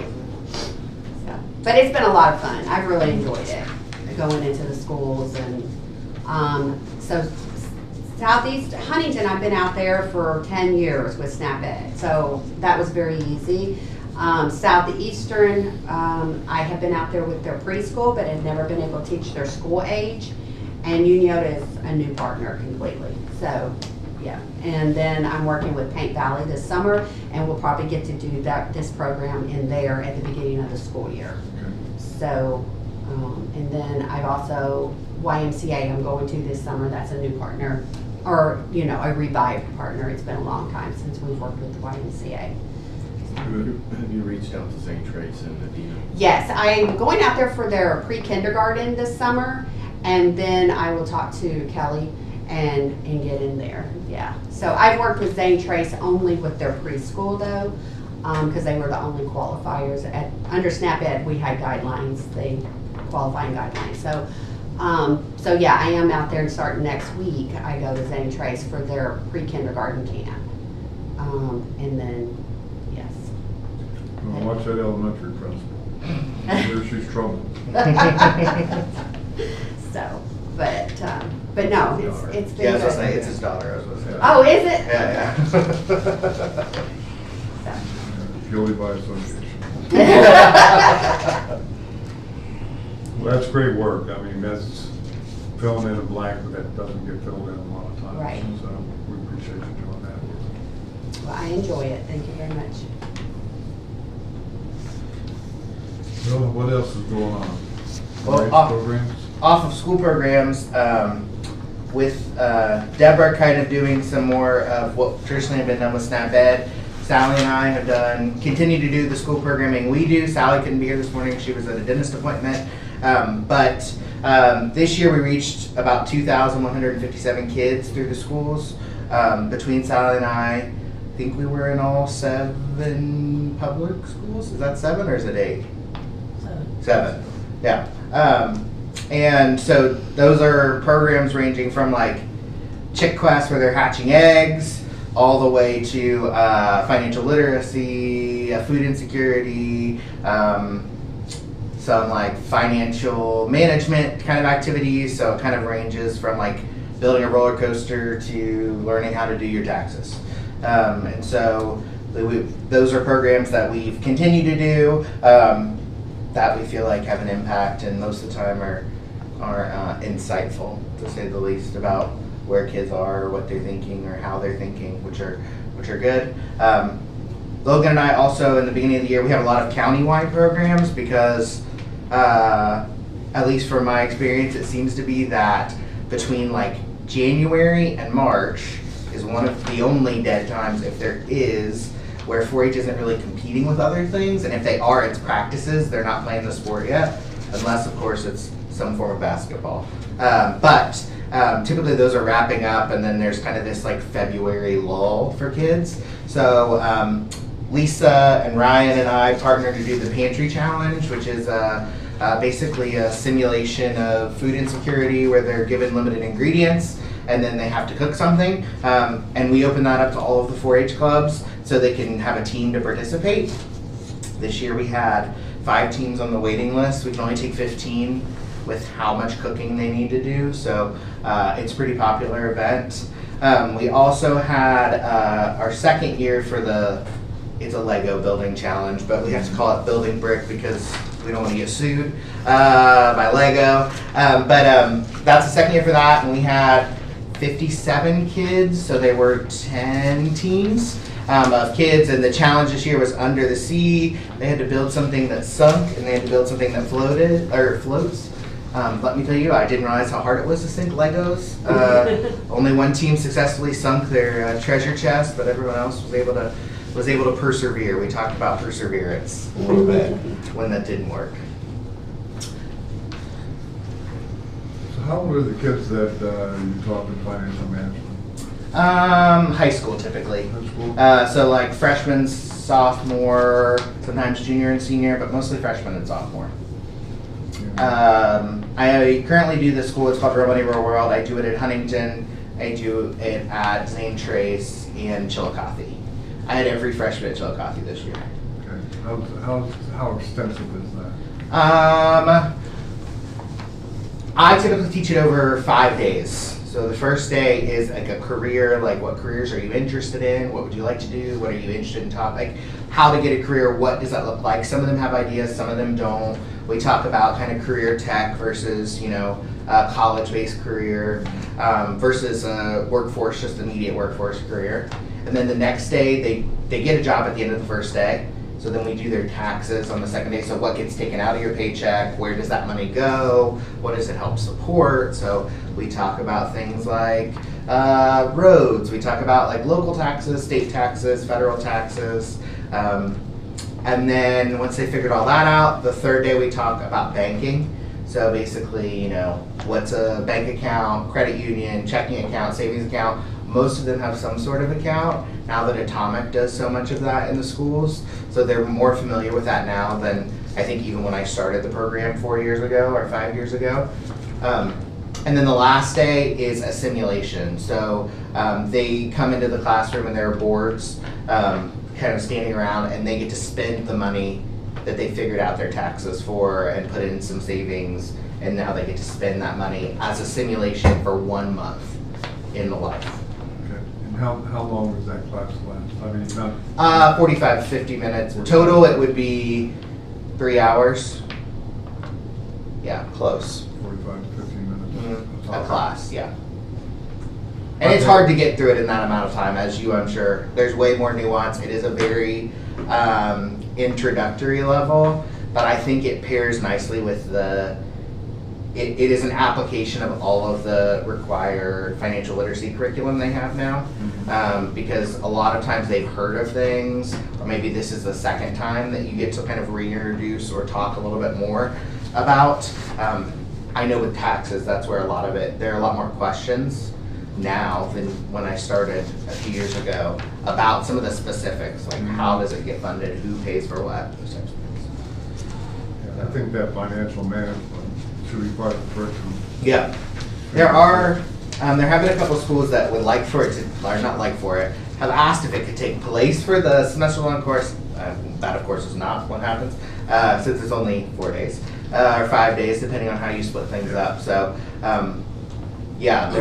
So, but it's been a lot of fun. I've really enjoyed it, going into the schools and, so Southeast Huntington, I've been out there for 10 years with SNAP Ed, so that was very easy. Southeastern, I have been out there with their preschool, but had never been able to teach their school age. And Uniota is a new partner completely, so, yeah. And then I'm working with Paint Valley this summer, and we'll probably get to do this program in there at the beginning of the school year. Okay. So, and then I've also, YMCA I'm going to this summer, that's a new partner, or, a revived partner. It's been a long time since we've worked with the YMCA. Have you reached out to St. Trace and Adina? Yes, I'm going out there for their pre-kindergarten this summer, and then I will talk to Kelly and get in there, yeah. So I've worked with Zane Trace only with their preschool though, because they were the only qualifiers. Under SNAP Ed, we had guidelines, qualifying guidelines. So yeah, I am out there and starting next week. I go to Zane Trace for their pre-kindergarten camp. And then, yes. Well, watch that elementary principal. There she's trouble. So, but no, it's been Yeah, I was good. gonna say, it's his daughter. I was gonna say. Oh, is it? Yeah, So. Guilty by association. Well, that's great work. I mean, that's filling in a blank that doesn't get filled in a lot of times. Right. So we appreciate you doing that. Well, I enjoy it. Thank you very much. Well, what else is going on? Well, Grants programs? Off of school programs, with Deborah kind of doing some more of what traditionally had been done with SNAP Ed. Sally and I have continue to do the school programming we do. Sally couldn't be here this morning. She was at a dentist appointment. But this year we reached about 2,157 kids through the schools. Between Sally and I think we were in all 7 public schools. Is that 7 or is it 8? 7, yeah. And so those are programs ranging from like chick class where they're hatching eggs, all the way to financial literacy, food insecurity, some like financial management kind of activities. So it kind of ranges from like building a roller coaster to learning how to do your taxes. And so those are programs that we've continued to do. That we feel like have an impact, and most of the time are insightful, to say the least, about where kids are, or what they're thinking, or how they're thinking, which are good. Logan and I also, in the beginning of the year, we have a lot of county-wide programs because, at least from my experience, it seems to be that between like January and March is one of the only dead times, if there is, where 4-H isn't really competing with other things, and if they are, it's practices. They're not playing the sport yet, unless, of course, it's some form of basketball. But typically those are wrapping up, and then there's kind of this like February lull for kids. So Lisa and Ryan and I partnered to do the Pantry Challenge, which is basically a simulation of food insecurity where they're given limited ingredients and then they have to cook something. And we open that up to all of the 4-H clubs so they can have a team to participate. This year we had 5 teams on the waiting list. We can only take 15 with how much cooking they need to do, so it's a pretty popular event. We also had our second year for it's a Lego building challenge, but we have to call it Building Brick because we don't want to get sued by Lego. But that's the second year for that, and we had 57 kids, so there were 10 teams of kids, and the challenge this year was under the sea. They had to build something that sunk, and they had to build something that floats. Let me tell you, I didn't realize how hard it was to sink Legos. Only one team successfully sunk their treasure chest, but everyone else was able to persevere. We talked about perseverance a little bit when that didn't work. So how old are the kids that you taught in financial management? High school typically. High school? So like freshman, sophomore, sometimes junior and senior, but mostly freshman and sophomore. I currently do this school. It's called Real Money Real World. I do it at Huntington. I do it at Zane Trace and Chillicothe. I had every freshman at Chillicothe this year. Okay. How extensive is that? I typically teach it over 5 days. So the first day is like a career, like what careers are you interested in? What would you like to do? What are you interested in like how to get a career, what does that look like? Some of them have ideas, some of them don't. We talk about kind of career tech versus, a college-based career versus a workforce, just immediate workforce career. And then the next day, they get a job at the end of the first day. So then we do their taxes on the second day. So what gets taken out of your paycheck? Where does that money go? What does it help support? So we talk about things like roads. We talk about like local taxes, state taxes, federal taxes. And then once they figured all that out, the third day we talk about banking. So basically, what's a bank account, credit union, checking account, savings account. Most of them have some sort of account now that Atomic does so much of that in the schools. So they're more familiar with that now than I think even when I started the program 4 years ago or 5 years ago. And then the last day is a simulation. So they come into the classroom and there are boards kind of standing around, and they get to spend the money that they figured out their taxes for and put in some savings, and now they get to spend that money as a simulation for 1 month in the life. Okay. And how long does that class last? I mean, 45 to 50 minutes. Total, it would be 3 hours. Yeah, close. 45 to 50 minutes. A class, yeah. And it's hard to get through it in that amount of time, as I'm sure. There's way more nuance. It is a very introductory level, but I think it pairs nicely with it is an application of all of the required financial literacy curriculum they have now, because a lot of times they've heard of things, or maybe this is the second time that you get to kind of reintroduce or talk a little bit more about. I know with taxes, that's where a lot of it, there are a lot more questions now than when I started a few years ago about some of the specifics, like how does it get funded, who pays for what, those types of things. Yeah, I think that financial management should be part of the curriculum. Yeah, there have been a couple of schools that would like for it to, or not like for it, have asked if it could take place for the semester long course. That of course is not what happens, since it's only 4 days, or 5 days, depending on how you split things up. So, yeah,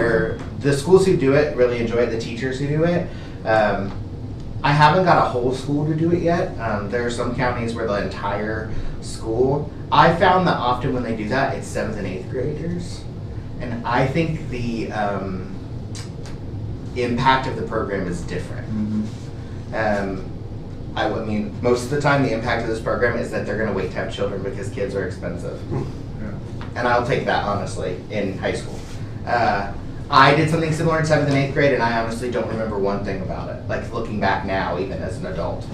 the schools who do it really enjoy it, the teachers who do it. I haven't got a whole school to do it yet. There are some counties where the entire school, I found that often when they do that, it's 7th and 8th graders. And I think the impact of the program is different. I mean, most of the time the impact of this program is that they're gonna wait to have children because kids are expensive. Yeah. And I'll take that honestly in high school. I did something similar in 7th and 8th grade, and I honestly don't remember one thing about it, like looking back now, even as an adult.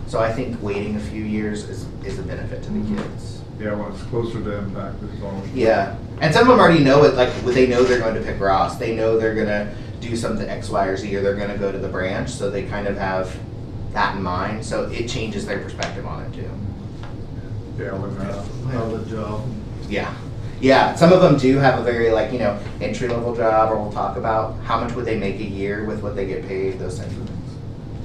So I think waiting a few years is a benefit to the kids. Yeah, when it's closer to impact, it's always. Yeah, and some of them already know it, like they know they're going to pick Ross, they know they're gonna do something X, Y, or Z, or they're gonna go to the branch, so they kind of have that in mind, so it changes their perspective on it too. Yeah, when have a job. Yeah. Yeah, some of them do have a very entry level job, or we'll talk about how much would they make a year with what they get paid, those types of things.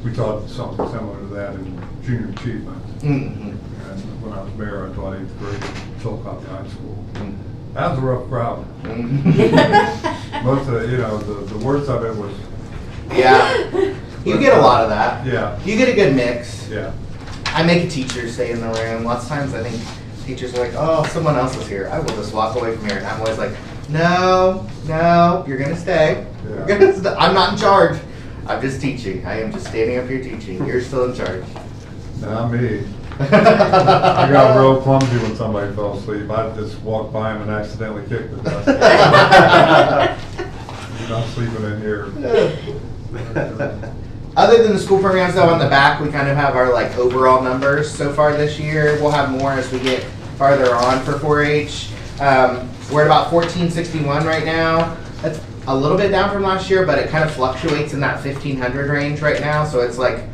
We taught something similar to that in junior achievement. Mm-hmm. And when I was mayor, I taught 8th grade at Chillicothe High School. Mm-hmm. That was a rough crowd. Mm-hmm. Most of the worst of it was. Yeah, you get a lot of that. Yeah. You get a good mix. Yeah. I make a teacher stay in the room. Lots of times I think teachers are like, oh, someone else is here. I will just walk away from here. And I'm always like, no, you're going to stay. Yeah. I'm not in charge. I'm just teaching. I am just standing up here teaching. You're still in charge. Not me. I got real clumsy when somebody fell asleep. I'd just walk by them and accidentally kick the desk. You're not sleeping in here. Other than the school programs, though, on the back, we kind of have our overall numbers so far this year. We'll have more as we get farther on for 4-H. We're at about 1461 right now. That's a little bit down from last year, but it kind of fluctuates in that 1,500 range right now. So it's like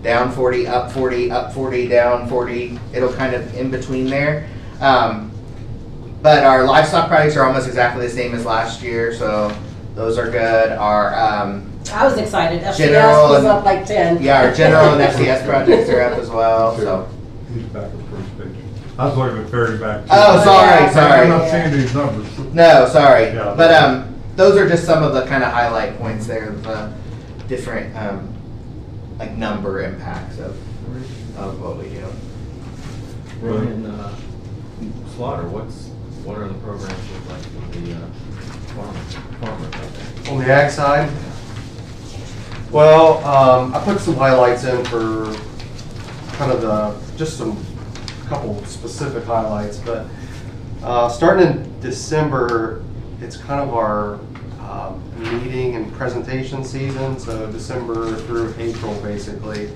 down 40, up 40, up 40, down 40. It'll kind of in between there. But our livestock products are almost exactly the same as last year, so those are good. Our I was excited. FCS General was and- up like 10. yeah, our general and FCS projects are up as well. So. He's back at the first page. I was looking at Ferry back. too. Oh, sorry, yeah. sorry. I'm not seeing these numbers. No, sorry. Yeah. But those are just some of the kind of highlight points there, the different like number impacts of what we do. Ryan, Slaughter, what are the programs look like for the farmers out there? On the ag side, well, I put some highlights in for kind of just some couple specific highlights, but starting in December, it's kind of our meeting and presentation season, so December through April basically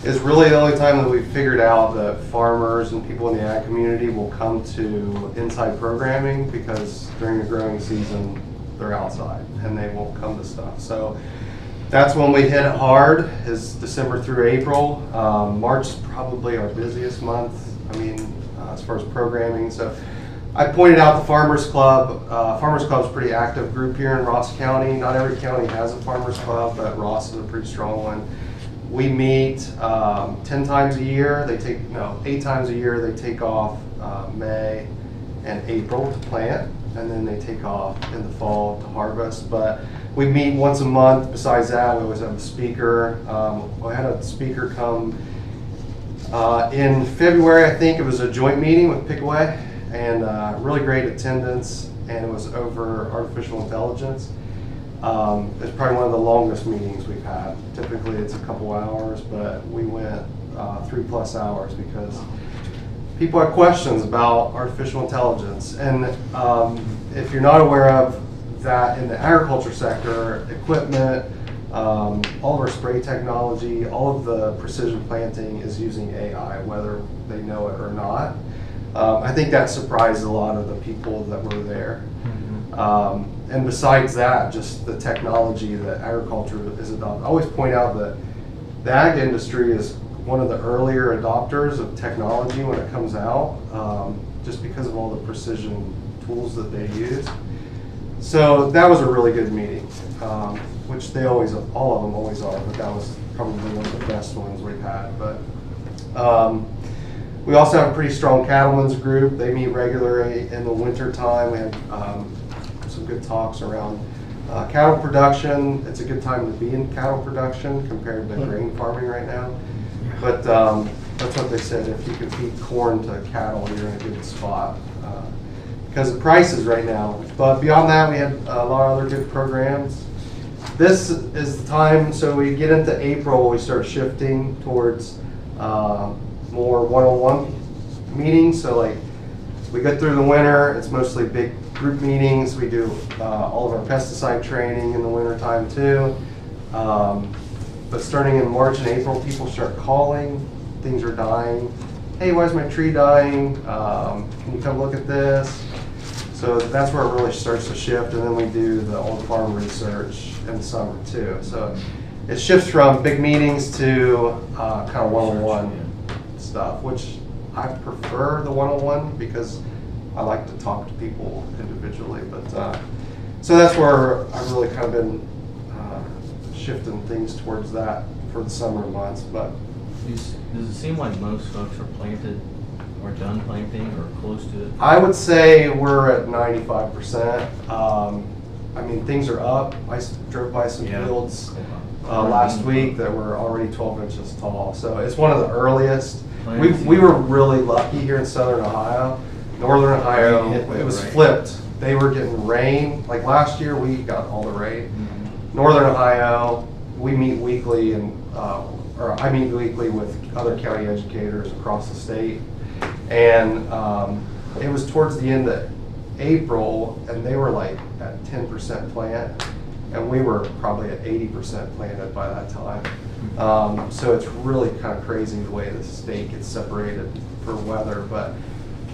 is really the only time that we've figured out that farmers and people in the ag community will come to inside programming, because during the growing season they're outside and they won't come to stuff. So that's when we hit it hard, is December through April. March is probably our busiest month, I mean, as far as programming. So I pointed out the Farmers Club. Farmers Club is a pretty active group here in Ross County. Not every county has a Farmers Club, but Ross is a pretty strong one. We meet 10 times a year. 8 times a year. They take off May and April to plant, and then they take off in the fall to harvest. But we meet once a month. Besides that, we always have a speaker. We had a speaker come in February, I think. It was a joint meeting with Pickaway, and really great attendance, and it was over artificial intelligence. It's probably one of the longest meetings we've had. Typically it's a couple hours, but we went 3+ hours because people have questions about artificial intelligence. And if you're not aware of that, in the agriculture sector, equipment, all of our spray technology, all of the precision planting is using AI, whether they know it or not. I think that surprised a lot of the people that were there. And besides that, just the technology that agriculture is adopting. I always point out that the ag industry is one of the earlier adopters of technology when it comes out, just because of all the precision tools that they use. So that was a really good meeting, which they always, all of them always are, but that was probably one of the best ones we've had. But we also have a pretty strong cattlemen's group. They meet regularly in the winter time. We have some good talks around cattle production. It's a good time to be in cattle production compared to grain farming right now. But that's what they said. If you can feed corn to cattle, you're in a good spot because of prices right now. But beyond that, we had a lot of other good programs. This is the time, so we get into April, we start shifting towards more one-on-one meetings. So like we go through the winter, it's mostly big group meetings. We do all of our pesticide training in the winter time too. But starting in March and April, people start calling. Things are dying. Hey, why is my tree dying? Can you come look at this? So that's where it really starts to shift. And then we do the old farm research in the summer too. So it shifts from big meetings to kind of one-on-one stuff, which I prefer the one-on-one because I like to talk to people individually. But so that's where I've really kind of been shifting things towards that for the summer months. But Does it seem like most folks are planted or done planting or close to it? I would say we're at 95%. I mean, things are up. I drove by some fields last week that were already 12 inches tall. So it's one of the earliest. We were really lucky here in Southern Ohio. Northern Ohio, it was flipped. They were getting rain. Like last year, we got all the rain. Northern Ohio, we meet weekly, and or I meet weekly with other county educators across the state. And it was towards the end of April, and they were like at 10% plant, and we were probably at 80% planted by that time. So it's really kind of crazy the way the state gets separated for weather. But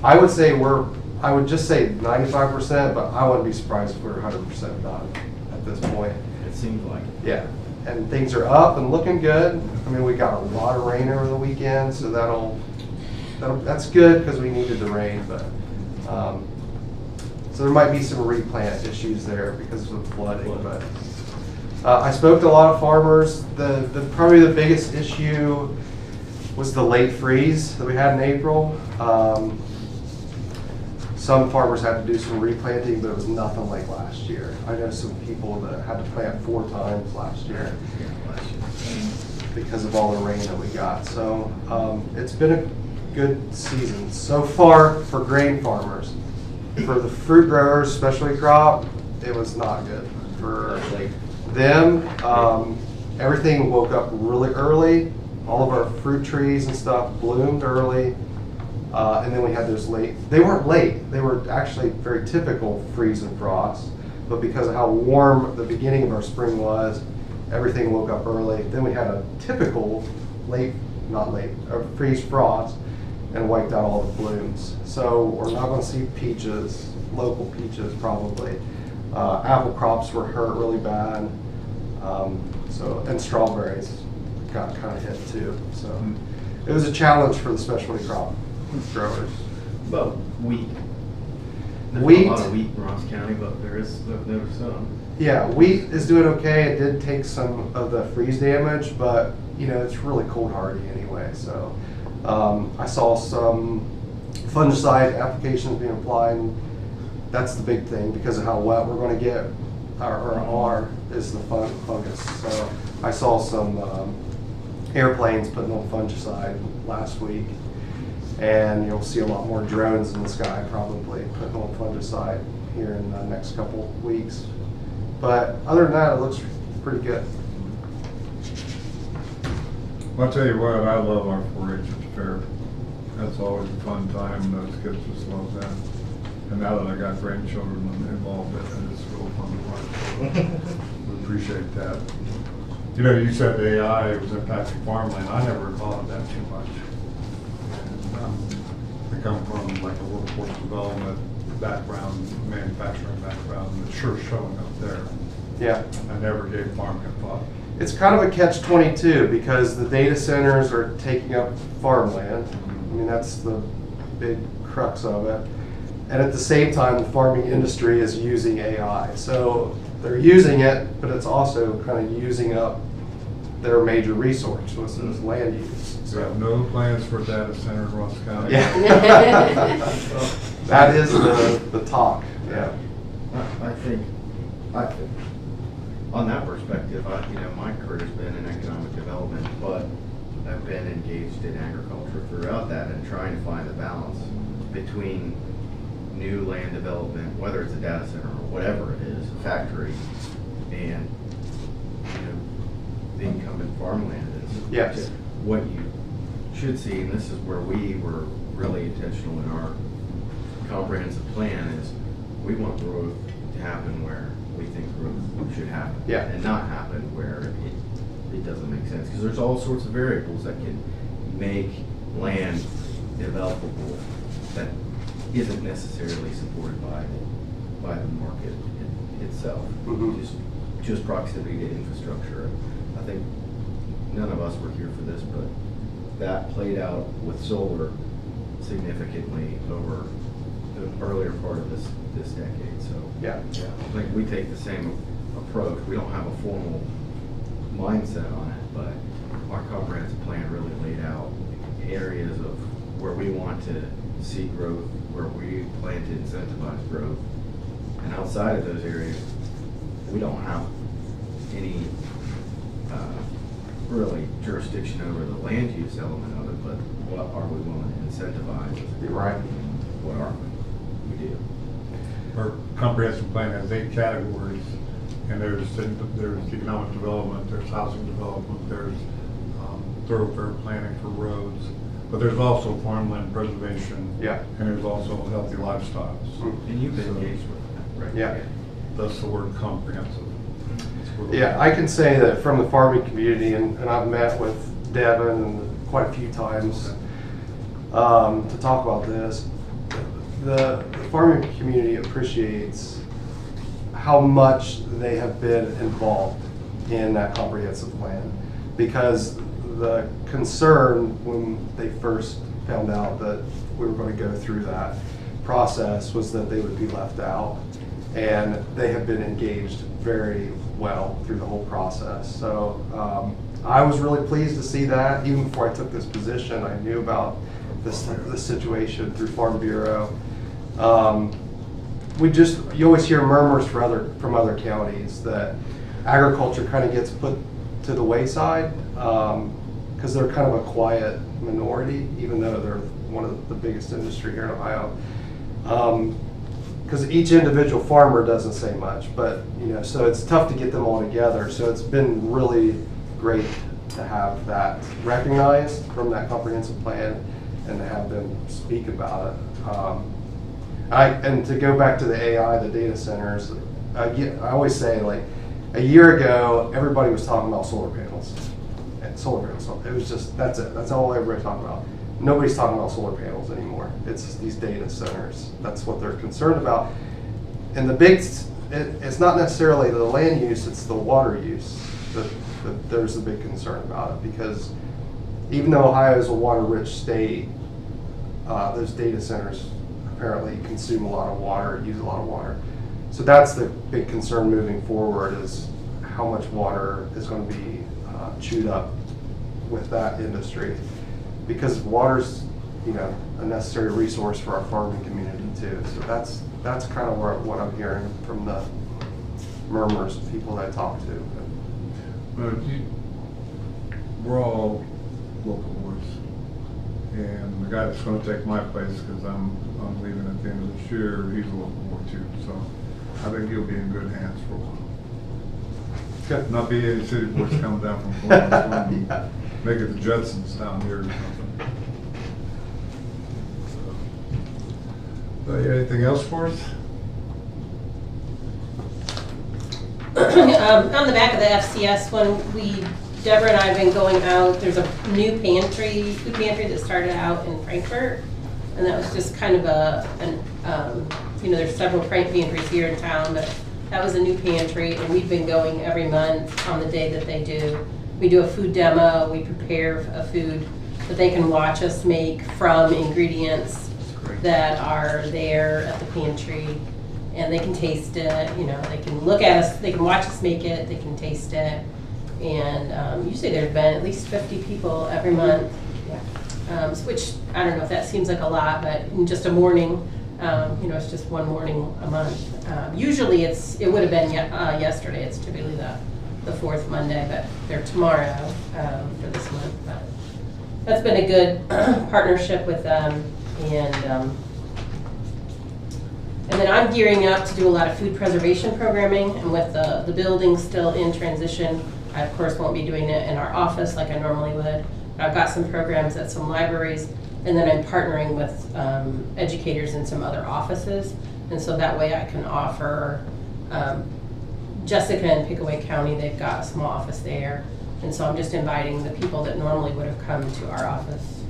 I would say I would just say 95%, but I wouldn't be surprised if we were 100% done at this point. It seems like. Yeah, and things are up and looking good. I mean, we got a lot of rain over the weekend, so that's good because we needed the rain, but, so there might be some replant issues there because of the flooding, but, I spoke to a lot of farmers. Probably the biggest issue was the late freeze that we had in April. Some farmers had to do some replanting, but it was nothing like last year. I know some people that had to plant 4 times last year because of all the rain that we got. So it's been a good season so far for grain farmers. For the fruit growers, especially crop, it was not good. For them, everything woke up really early. All of our fruit trees and stuff bloomed early. And then we had those they weren't late, they were actually very typical freeze and frost, but because of how warm the beginning of our spring was, everything woke up early. Then we had a typical freeze frost and wiped out all the blooms. So we're not gonna see peaches, local peaches probably. Apple crops were hurt really bad, and strawberries got kind of hit too. So it was a challenge for the specialty crop growers. But wheat. There's Wheat. a lot of wheat in Ross County, but there's some. Yeah, wheat is doing okay. It did take some of the freeze damage, but it's really cold hardy anyway. So I saw some fungicide applications being applied. And that's the big thing because of how wet we're going to get. Our is the fungus. So I saw some airplanes putting on fungicide last week. And you'll see a lot more drones in the sky probably putting on fungicide here in the next couple weeks. But other than that, it looks pretty good. Well, I'll tell you what, I love our 4-H fair. That's always a fun time. Those kids just love that. And now that I got grandchildren involved in it, it's real fun to watch. We appreciate that. You said the AI was impacting farmland. I never thought of that too much. I come from like a workforce development background, manufacturing background, and it's sure showing up there. Yeah. I never gave farming a thought. It's kind of a catch-22 because the data centers are taking up farmland. I mean, that's the big crux of it. And at the same time, the farming industry is using AI. So they're using it, but it's also kind of using up their major resource, which is land use. We have no plans for a data center in Ross County. Yeah. That is the talk. Yeah. I think, on that perspective, my career's been in economic development, but I've been engaged in agriculture throughout that and trying to find the balance between new land development, whether it's a data center or whatever it is, a factory, and the incumbent farmland is. Yes. What you should see, and this is where we were really intentional in our comprehensive plan, is we want growth to happen where we think growth should happen. Yeah. And not happen where it doesn't make sense. Because there's all sorts of variables that can make land developable that isn't necessarily supported by the market itself. Mhm. Just proximity to infrastructure. I think none of us were here for this, but that played out with solar significantly over the earlier part of this decade. So Yeah. I think we take the same approach. We don't have a formal mindset on it, but our comprehensive plan really laid out areas of where we want to see growth, where we plan to incentivize growth. And outside of those areas, we don't have any really jurisdiction over the land use element of it, but what are we willing to incentivize? You're right. What are we do? Our comprehensive plan has 8 categories, and there's economic development, there's housing development, there's thoroughfare planning for roads, but there's also farmland preservation. Yeah. And there's also healthy lifestyles. And you've been engaged with that, right? Yeah. That's the word comprehensive. Yeah, I can say that from the farming community, and I've met with Devin quite a few times to talk about this. The farming community appreciates how much they have been involved in that comprehensive plan. Because the concern when they first found out that we were going to go through that process was that they would be left out. And they have been engaged very well through the whole process. So I was really pleased to see that. Even before I took this position, I knew about this situation through Farm Bureau. You always hear murmurs from other counties that agriculture kind of gets put to the wayside because they're kind of a quiet minority, even though they're one of the biggest industry here in Ohio. Because each individual farmer doesn't say much, but so it's tough to get them all together. So it's been really great to have that recognized from that comprehensive plan and to have them speak about it. And to go back to the AI, the data centers, I always say, like, a year ago, everybody was talking about solar panels. And solar panels, it was just, that's it. That's all everybody's talking about. Nobody's talking about solar panels anymore. It's these data centers. That's what they're concerned about. And it's not necessarily the land use, it's the water use that there's a big concern about it. Because even though Ohio is a water-rich state, those data centers apparently consume a lot of water, use a lot of water. So that's the big concern moving forward, is how much water is going to be chewed up with that industry. Because water's, a necessary resource for our farming community too. So that's kind of what I'm hearing from the murmurs of people that I talk to. We're all local boys, and the guy that's going to take my place, because I'm leaving at the end of this year, he's a local boy too. So I think he'll be in good hands for a while. Good. Not be any city boys coming down from Columbus, Yeah. make it the Judsons down here or something. So, anything else for us? On the back of the FCS one, Deborah and I have been going out. There's a new food pantry that started out in Frankfurt, and that was just kind of there's several pantries here in town, but that was a new pantry, and we've been going every month on the day that they do. We do a food demo. We prepare a food that they can watch us make from ingredients that are there at the pantry. And they can taste it, they can look at us, they can watch us make it, they can taste it. And usually there's been at least 50 people every month. Which, I don't know if that seems like a lot, but in just a morning, it's just one morning a month. Usually it would have been yesterday, it's typically the fourth Monday, but they're tomorrow for this month. But that's been a good partnership with them. And then I'm gearing up to do a lot of food preservation programming, and with the building still in transition, I of course won't be doing it in our office like I normally would. But I've got some programs at some libraries, and then I'm partnering with educators in some other offices, and so that way I can offer, Jessica in Pickaway County, they've got a small office there, and so I'm just inviting the people that normally would have come to our office.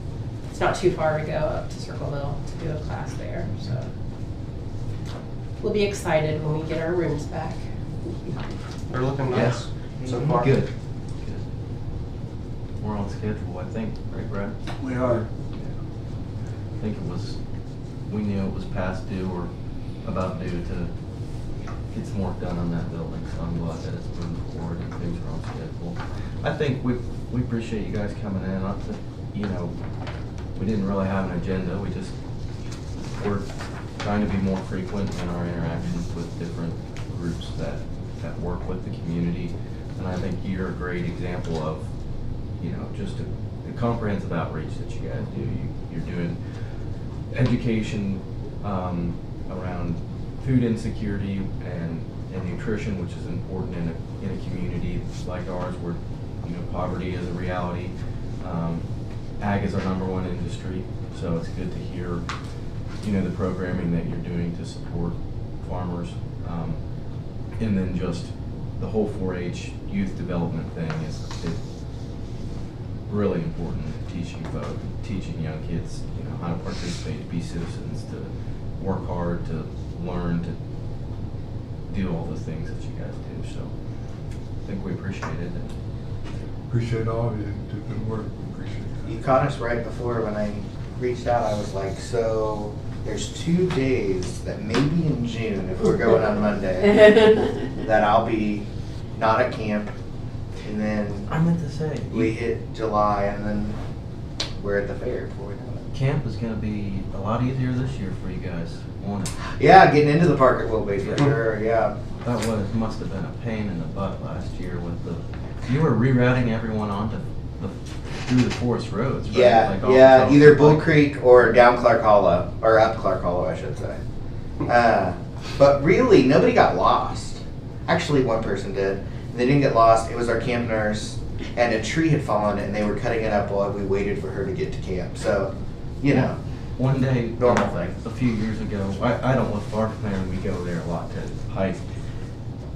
It's not too far to go up to Circleville to do a class there, so. We'll be excited when we get our rooms back. They're looking nice so far. Good. We're on schedule, I think, right, Brad? We are. I think we knew it was past due or about due to get some work done on that building, so I'm glad that it's moving forward and things are on schedule. I think we appreciate you guys coming in. We didn't really have an agenda, we're trying to be more frequent in our interactions with different groups that work with the community. And I think you're a great example of, just the comprehensive outreach that you guys do. You're doing education around food insecurity and nutrition, which is important in a community like ours where, poverty is a reality. Ag is our #1 industry, so it's good to hear the programming that you're doing to support farmers. And then just the whole 4-H youth development thing is really important, teaching young kids, how to participate, to be citizens, to work hard, to learn, to do all the things that you guys do. So I think we appreciate it. Appreciate all of you, do good work, appreciate it. You caught us right before when I reached out. I was like, so there's 2 days that maybe in June, if we're going on Monday, that I'll be not at camp, and then I meant to say, we hit July, and then we're at the fair before we know it. camp is going to be a lot easier this year for you guys, won't it? Yeah, getting into the park it will be for sure. Yeah. That must have been a pain in the butt last year with you were rerouting everyone through the forest roads, right? Yeah, Like off yeah, the- either Bull Creek or down Clark Hollow, or up Clark Hollow, I should say. But really, nobody got lost. Actually, one person did. They didn't get lost. It was our camp nurse, and a tree had fallen, and they were cutting it up while we waited for her to get to camp. So, you know, One day, normal thing. a few years ago, I don't live far from there, and we go there a lot to hike.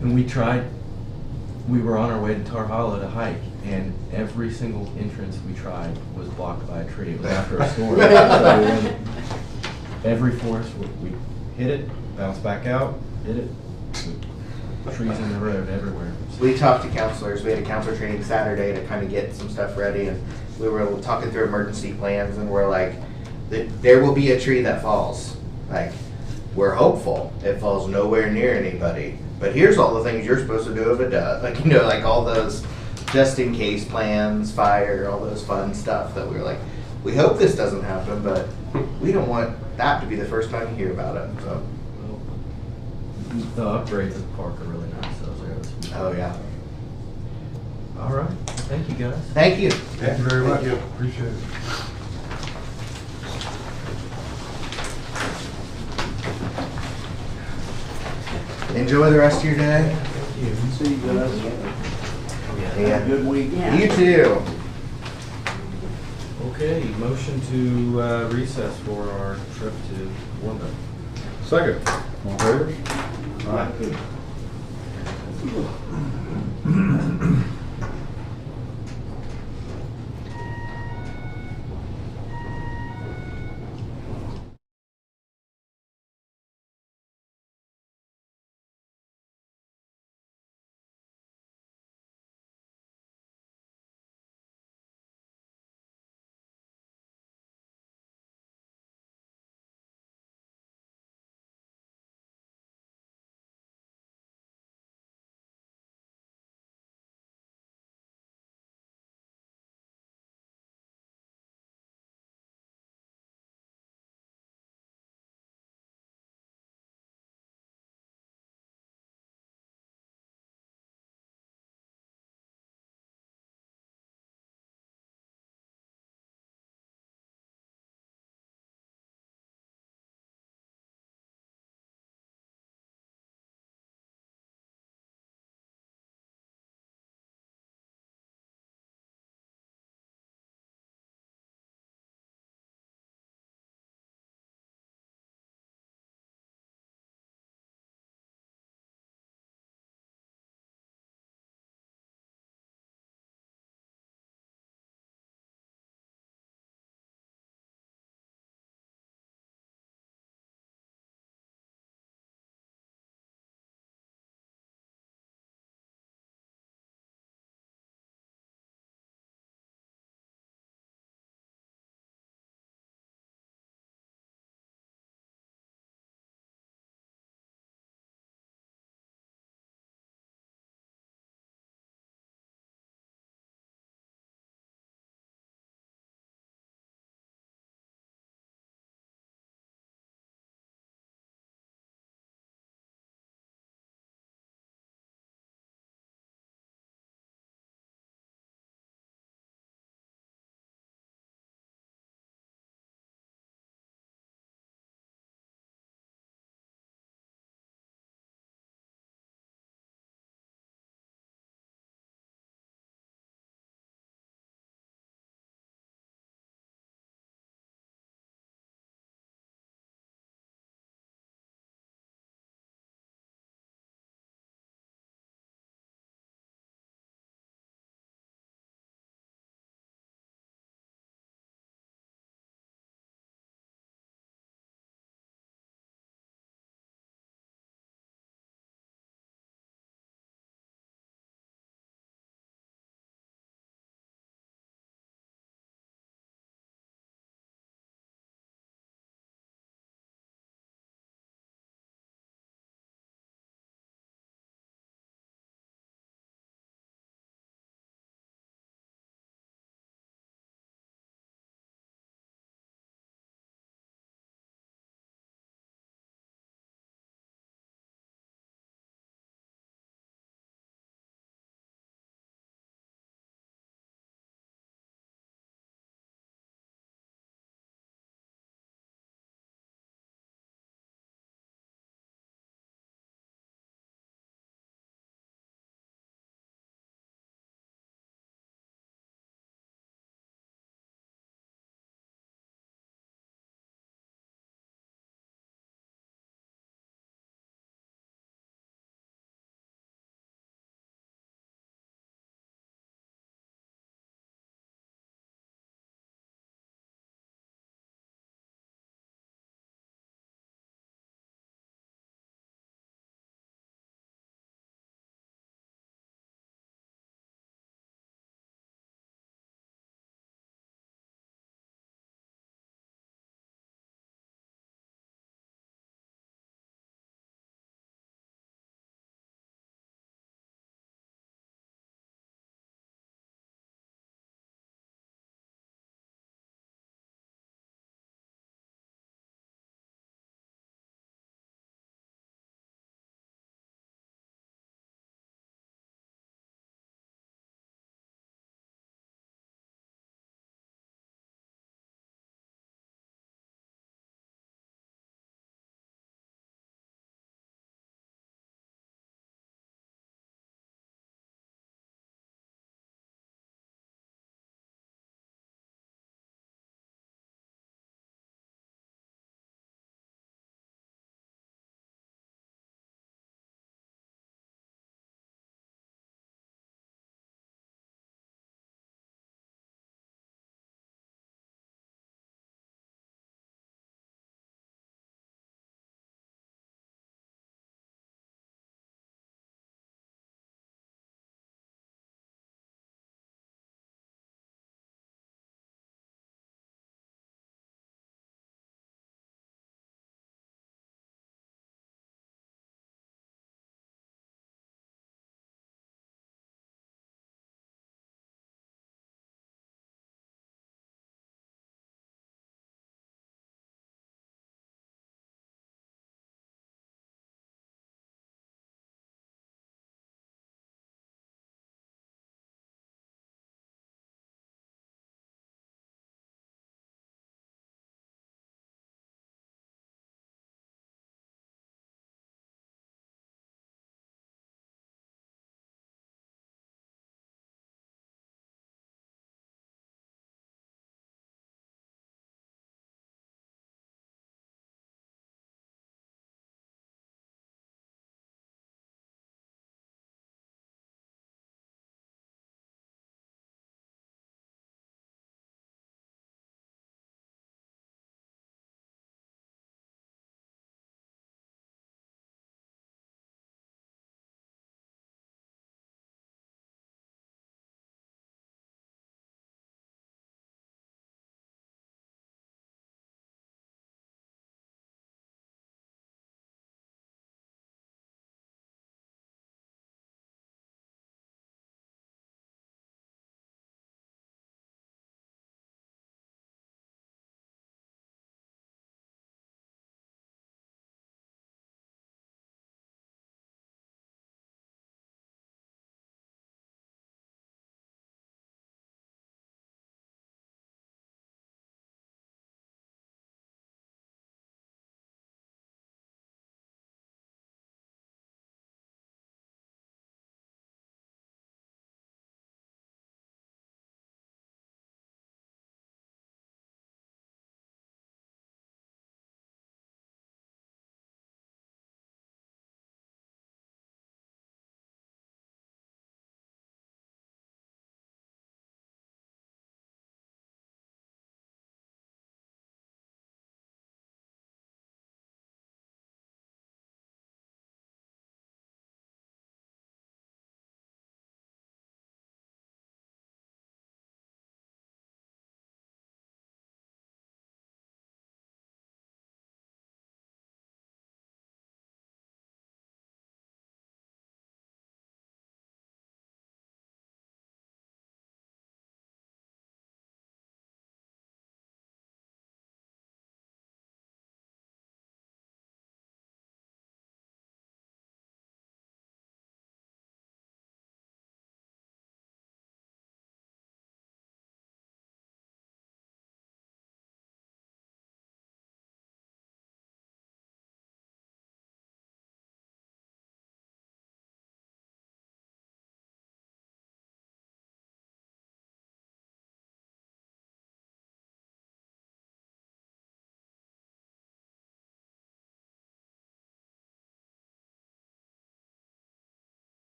And we were on our way to Tar Hollow to hike, and every single entrance we tried was blocked by a tree. It was after a storm. So we went every forest, we hit it, bounced back out, hit it. Trees in the road everywhere. We talked to counselors. We had a counselor training Saturday to kind of get some stuff ready, and we were talking through emergency plans, and we're like, there will be a tree that falls. Like, we're hopeful it falls nowhere near anybody. But here's all the things you're supposed to do if it does. Like, you know, like all those just in case plans, fire, all those fun stuff that we were like, we hope this doesn't happen, but we don't want that to be the first time you hear about it. So. The upgrades at the park are really nice. Those are Oh yeah. All right. Thank you guys. Thank you. Thank you very much, appreciate it. Enjoy the rest of your day. See you guys. Yeah. Have a good week. Yeah. You too. Okay, motion to recess for our trip to Warren. Second, all in favor? Aye.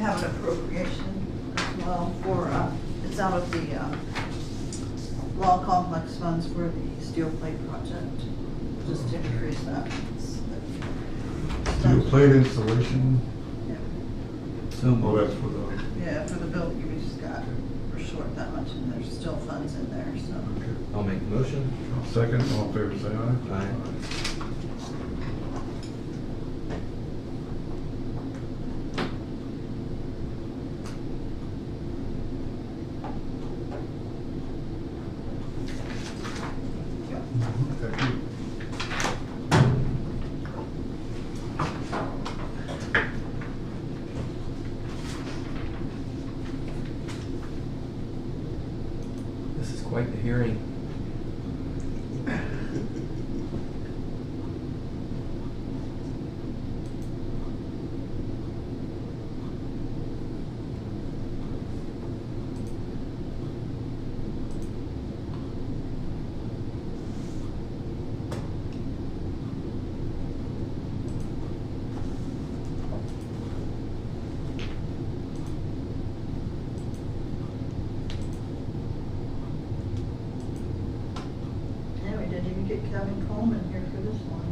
have an appropriation as well for, it's out of the law complex funds for the steel plate project, just to increase that. Steel plate installation, Yeah. So well, moved. that's for the, Yeah, for the building, we just got, we're short that much, and there's still funds in there, so. okay. I'll make the motion. Second, all in favor, say aye. Aye. Thank you. This is quite the hearing. Yeah, we didn't even get Kevin Coleman here for this one.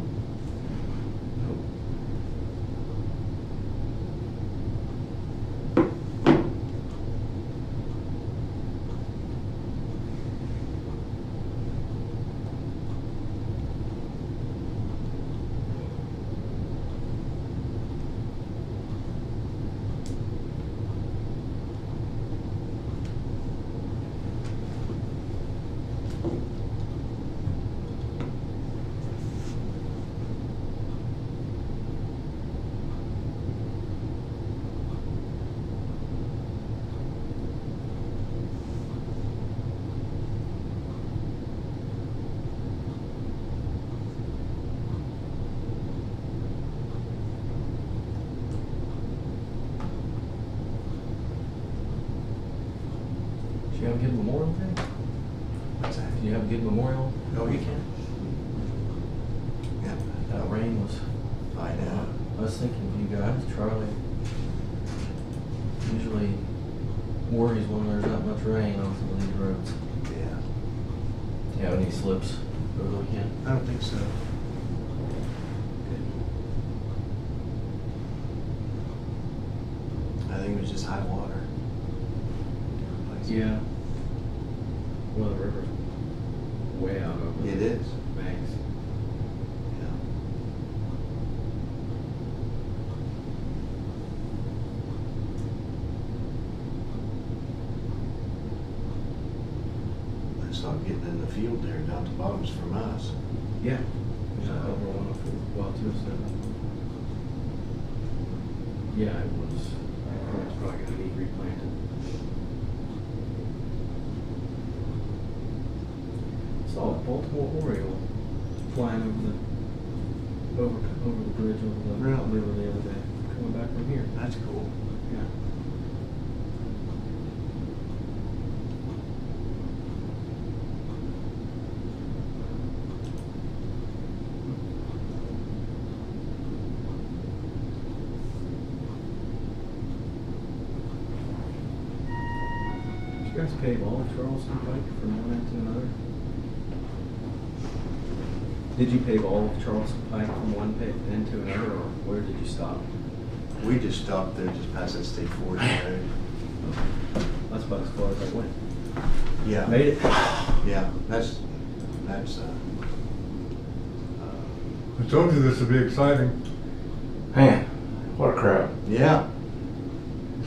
Did you have a good Memorial Day? What's that? Did you have a good Memorial Oh, weekend? Yeah. That rain was. I know. I was thinking of you guys, Charlie. Usually worries when there's not much rain on some of these roads. Yeah. Do you have any slips over the weekend? I don't think so. I think it was just high water. Yeah. Well, the river's way out over It the is. banks. Yeah. I saw getting in the field there down the bottoms from us. Yeah. Over 104, well, 207. Yeah, it was. It's probably gonna need replanted. Saw a Baltimore Oriole flying over the bridge over the Really? river the other day, coming back from here. That's cool. Yeah. Did you guys pave all of Charleston Pike from one end to another? Did you pave all of Charleston Pike from one end to another, or where did you stop? We just stopped there just past that State 40 road. That's about as far as I went. Yeah. Made it. Yeah, that's, I told you this would be exciting. Man, what a crowd. yeah.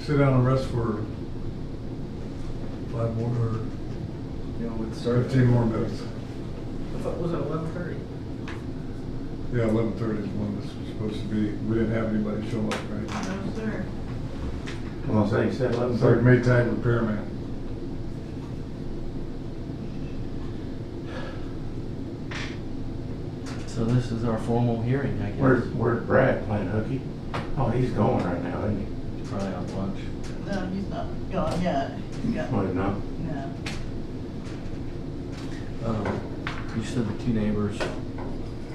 Sit down and rest for 5 more, or You know, it started. 15 more minutes. I thought, was it 11:30? Yeah, 11:30 is when this was supposed to be. We didn't have anybody show up, right? No, sir. Well, so you said It's like 11:30. Maytag repairman. So this is our formal hearing, I guess. Where's Brad playing hooky? Oh, he's going right now, isn't he? Probably on lunch. No, he's not gone yet. He's got, Oh, no. no. You said the two neighbors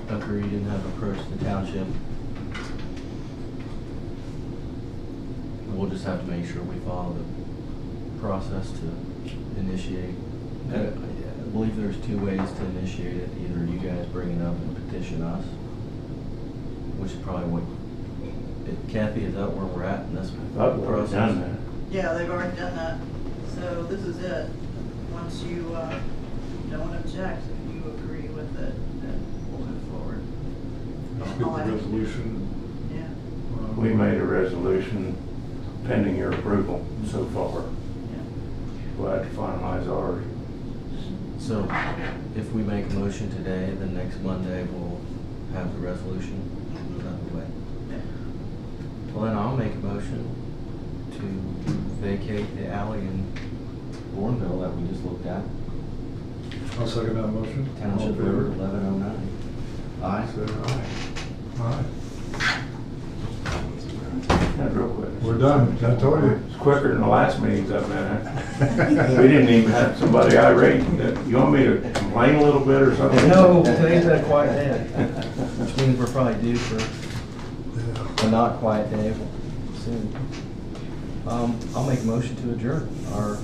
agreed and have approached the township. We'll just have to make sure we follow the process to initiate. I believe there's two ways to initiate it. Either you guys bring it up and petition us, which is probably what, Kathy, is that where we're at in this Thought we've already process? done that. Yeah, they've already done that. So this is it. Once you don't object, if you agree with it, then we'll move forward. Let's get the resolution. Yeah. We made a resolution pending your approval so far. Yeah. We'll have to finalize ours. So if we make a motion today, then next Monday we'll have the resolution out of the way. Yeah. Well, then I'll make a motion to vacate the alley in Bourneville that we just looked at. I'll second that motion. Township All in favor? Road 1109. Aye. Say aye. Aye. That's real quick. We're done, I told you. It's quicker than the last meetings I've been at. We didn't even have somebody irate. You want me to complain a little bit or something? No, today's been a quiet day, which means we're probably due for a not quiet day soon. I'll make a motion to adjourn our